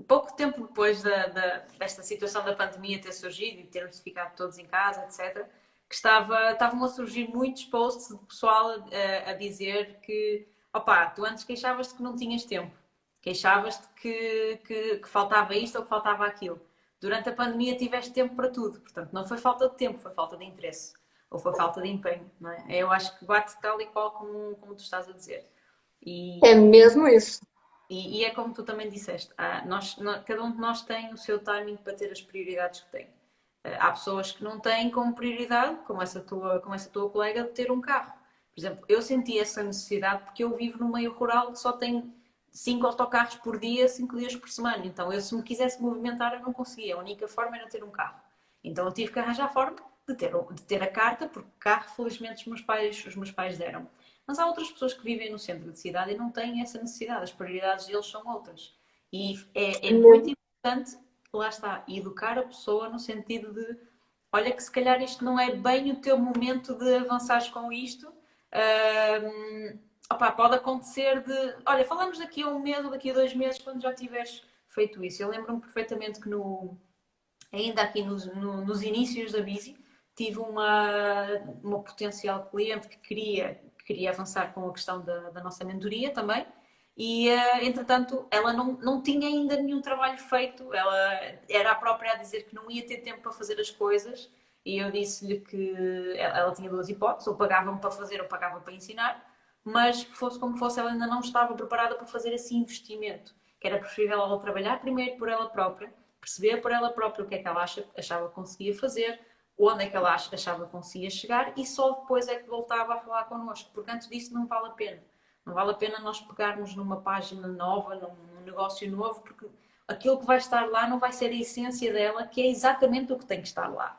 pouco tempo depois desta situação da pandemia ter surgido e termos ficado todos em casa, etc., que estavam a surgir muitos posts de pessoal a dizer que, opá, tu antes queixavas-te que não tinhas tempo, queixavas-te que faltava isto ou que faltava aquilo. Durante a pandemia tiveste tempo para tudo, portanto, não foi falta de tempo, foi falta de interesse ou foi falta de empenho, não é? Eu acho que bate tal e qual como tu estás a dizer. É E, mesmo isso. e é como tu também disseste, cada um de nós tem o seu timing para ter as prioridades que tem. Há pessoas que não têm como prioridade, como essa tua colega, de ter um carro. Por exemplo, eu senti essa necessidade porque eu vivo num meio rural que só tem 5 autocarros por dia, 5 dias por semana. Então, eu se me quisesse movimentar, eu não conseguia. A única forma era ter um carro. Então, eu tive que arranjar a forma de ter a carta, porque carro, felizmente, os meus pais deram. Mas há outras pessoas que vivem no centro da cidade e não têm essa necessidade. As prioridades deles são outras. E é muito importante, lá está, educar a pessoa no sentido de: olha, que se calhar isto não é bem o teu momento de avançares com isto. Opá, pode acontecer de, olha, falamos daqui a um mês ou daqui a 2 meses, quando já tiveres feito isso. Eu lembro-me perfeitamente que ainda aqui nos inícios da Bizi, tive uma potencial cliente que queria avançar com a questão da nossa mentoria também. E, entretanto, ela não tinha ainda nenhum trabalho feito, ela era a própria a dizer que não ia ter tempo para fazer as coisas. E eu disse-lhe que ela tinha duas hipóteses: ou pagavam para fazer ou pagavam para ensinar, mas fosse como fosse, ela ainda não estava preparada para fazer esse investimento, que era preferível ela trabalhar primeiro por ela própria, perceber por ela própria o que é que ela achava que conseguia fazer, onde é que ela achava que conseguia chegar, e só depois é que voltava a falar connosco, porque antes disso não vale a pena. Não vale a pena nós pegarmos numa página nova, num negócio novo, porque aquilo que vai estar lá não vai ser a essência dela, que é exatamente o que tem que estar lá.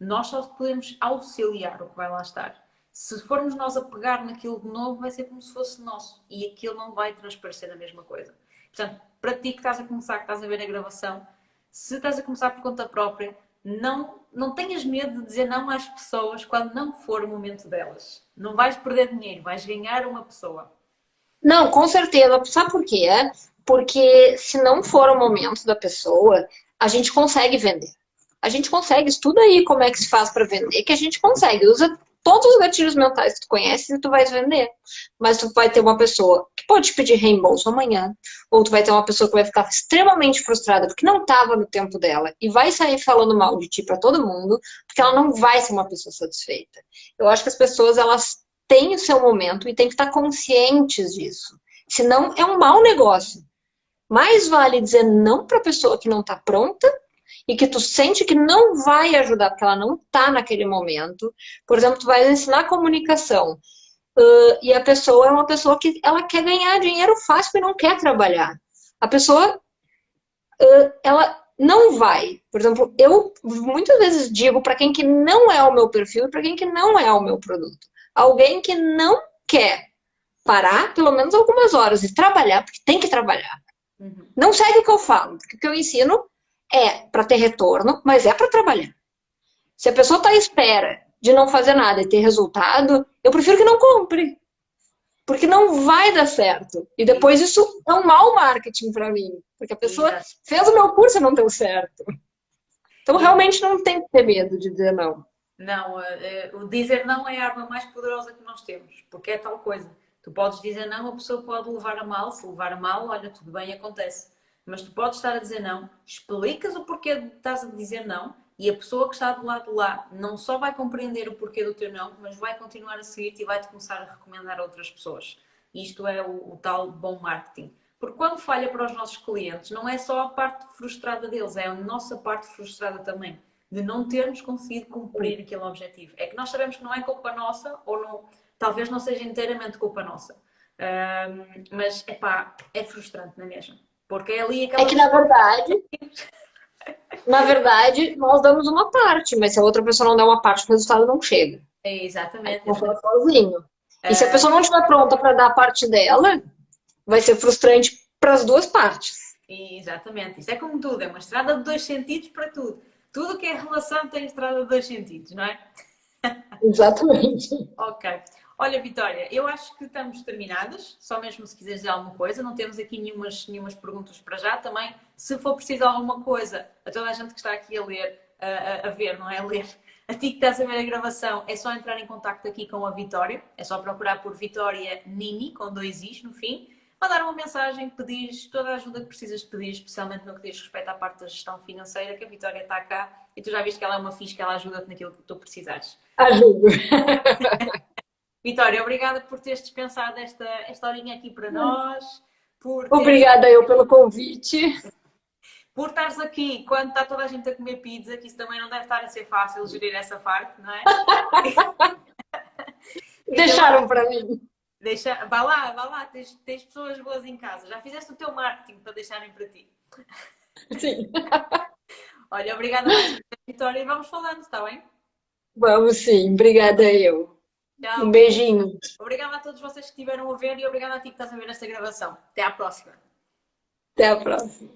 Nós só podemos auxiliar o que vai lá estar. Se formos nós a pegar naquilo de novo, vai ser como se fosse nosso, e aquilo não vai transparecer a mesma coisa. Portanto, para ti que estás a começar, que estás a ver a gravação, se estás a começar por conta própria, não tenhas medo de dizer não às pessoas quando não for o momento delas. Não vais perder dinheiro, vais ganhar uma pessoa. Não, com certeza. Sabe por quê? Porque se não for o momento da pessoa, a gente consegue vender. A gente consegue. Estuda aí como é que se faz para vender, que a gente consegue. Usa todos os gatilhos mentais que tu conheces e tu vais vender. Mas tu vai ter uma pessoa que pode te pedir reembolso amanhã, ou tu vai ter uma pessoa que vai ficar extremamente frustrada porque não estava no tempo dela e vai sair falando mal de ti para todo mundo, porque ela não vai ser uma pessoa satisfeita. Eu acho que as pessoas, elas têm o seu momento e têm que estar conscientes disso. Senão é um mau negócio. Mais vale dizer não para a pessoa que não está pronta e que tu sente que não vai ajudar, porque ela não está naquele momento. Por exemplo, tu vai ensinar comunicação e a pessoa é uma pessoa que ela quer ganhar dinheiro fácil e não quer trabalhar. A pessoa, ela não vai. Por exemplo, eu muitas vezes digo para quem que não é o meu perfil e para quem que não é o meu produto. Alguém que não quer parar pelo menos algumas horas e trabalhar, porque tem que trabalhar. Uhum. Não segue o que eu falo, porque o que eu ensino é para ter retorno, mas é para trabalhar. Se a pessoa está à espera de não fazer nada e ter resultado, eu prefiro que não compre, porque não vai dar certo. E depois isso é um mau marketing para mim, porque a pessoa Exato. fez o meu curso e não deu certo. Então E realmente não tem que ter medo de dizer não. não, o dizer não é a arma mais poderosa que nós temos, porque é tal coisa. Tu podes dizer não, a pessoa pode levar a mal, se levar a mal, olha, tudo bem, acontece. Mas tu podes estar a dizer não, explicas o porquê de estás a dizer não e a pessoa que está do lado de lá não só vai compreender o porquê do teu não, mas vai continuar a seguir-te e vai-te começar a recomendar a outras pessoas. Isto é o tal bom marketing. Porque quando falha para os nossos clientes, não é só a parte frustrada deles, é a nossa parte frustrada também de não termos conseguido cumprir aquele objetivo. É que nós sabemos que não é culpa nossa, ou não, talvez não seja inteiramente culpa nossa. Mas, epá, é frustrante, não é mesmo? Porque é ali É aquela que, pessoa. na verdade, nós damos uma parte, mas se a outra pessoa não der uma parte, o resultado não chega. É, Aí exatamente, você vai exatamente. sozinho. E se a pessoa não estiver pronta para dar a parte dela, vai ser frustrante para as duas partes. Exatamente. Isto é como tudo, é uma estrada de dois sentidos para tudo. Tudo que é relação tem estrada de dois sentidos, não é? Exatamente. Ok. Olha, Vitória, eu acho que estamos terminadas. Só mesmo se quiseres dizer alguma coisa. Não temos aqui nenhumas perguntas para já. Também, se for preciso alguma coisa, a toda a gente que está aqui a ler, a ver, não é? A ler, a ti que estás a ver a gravação, é só entrar em contacto aqui com a Vitória. É só procurar por Vitória Nini, com dois Is no fim. Mandar uma mensagem, pedir toda a ajuda que precisas de pedir, especialmente no que diz respeito à parte da gestão financeira, que a Vitória está cá e tu já viste que ela é uma fixe, que ela ajuda-te naquilo que tu precisares. Ajudo. Vitória, obrigada por teres dispensado esta horinha aqui para nós, Obrigada eu pelo convite. por estares aqui quando está toda a gente a comer pizza, que isso também não deve estar a ser fácil gerir essa parte, não é? Deixaram para mim. Vá lá, tens pessoas boas em casa. Já fizeste o teu marketing para deixarem para ti. Sim. Olha, obrigada mais uma vez, Vitória, e vamos falando, está bem? Vamos sim. Obrigada eu. Tchau, Um beijinho. obrigada a todos vocês que estiveram a ver e obrigada a ti que estás a ver esta gravação. Até à próxima. Até a próxima.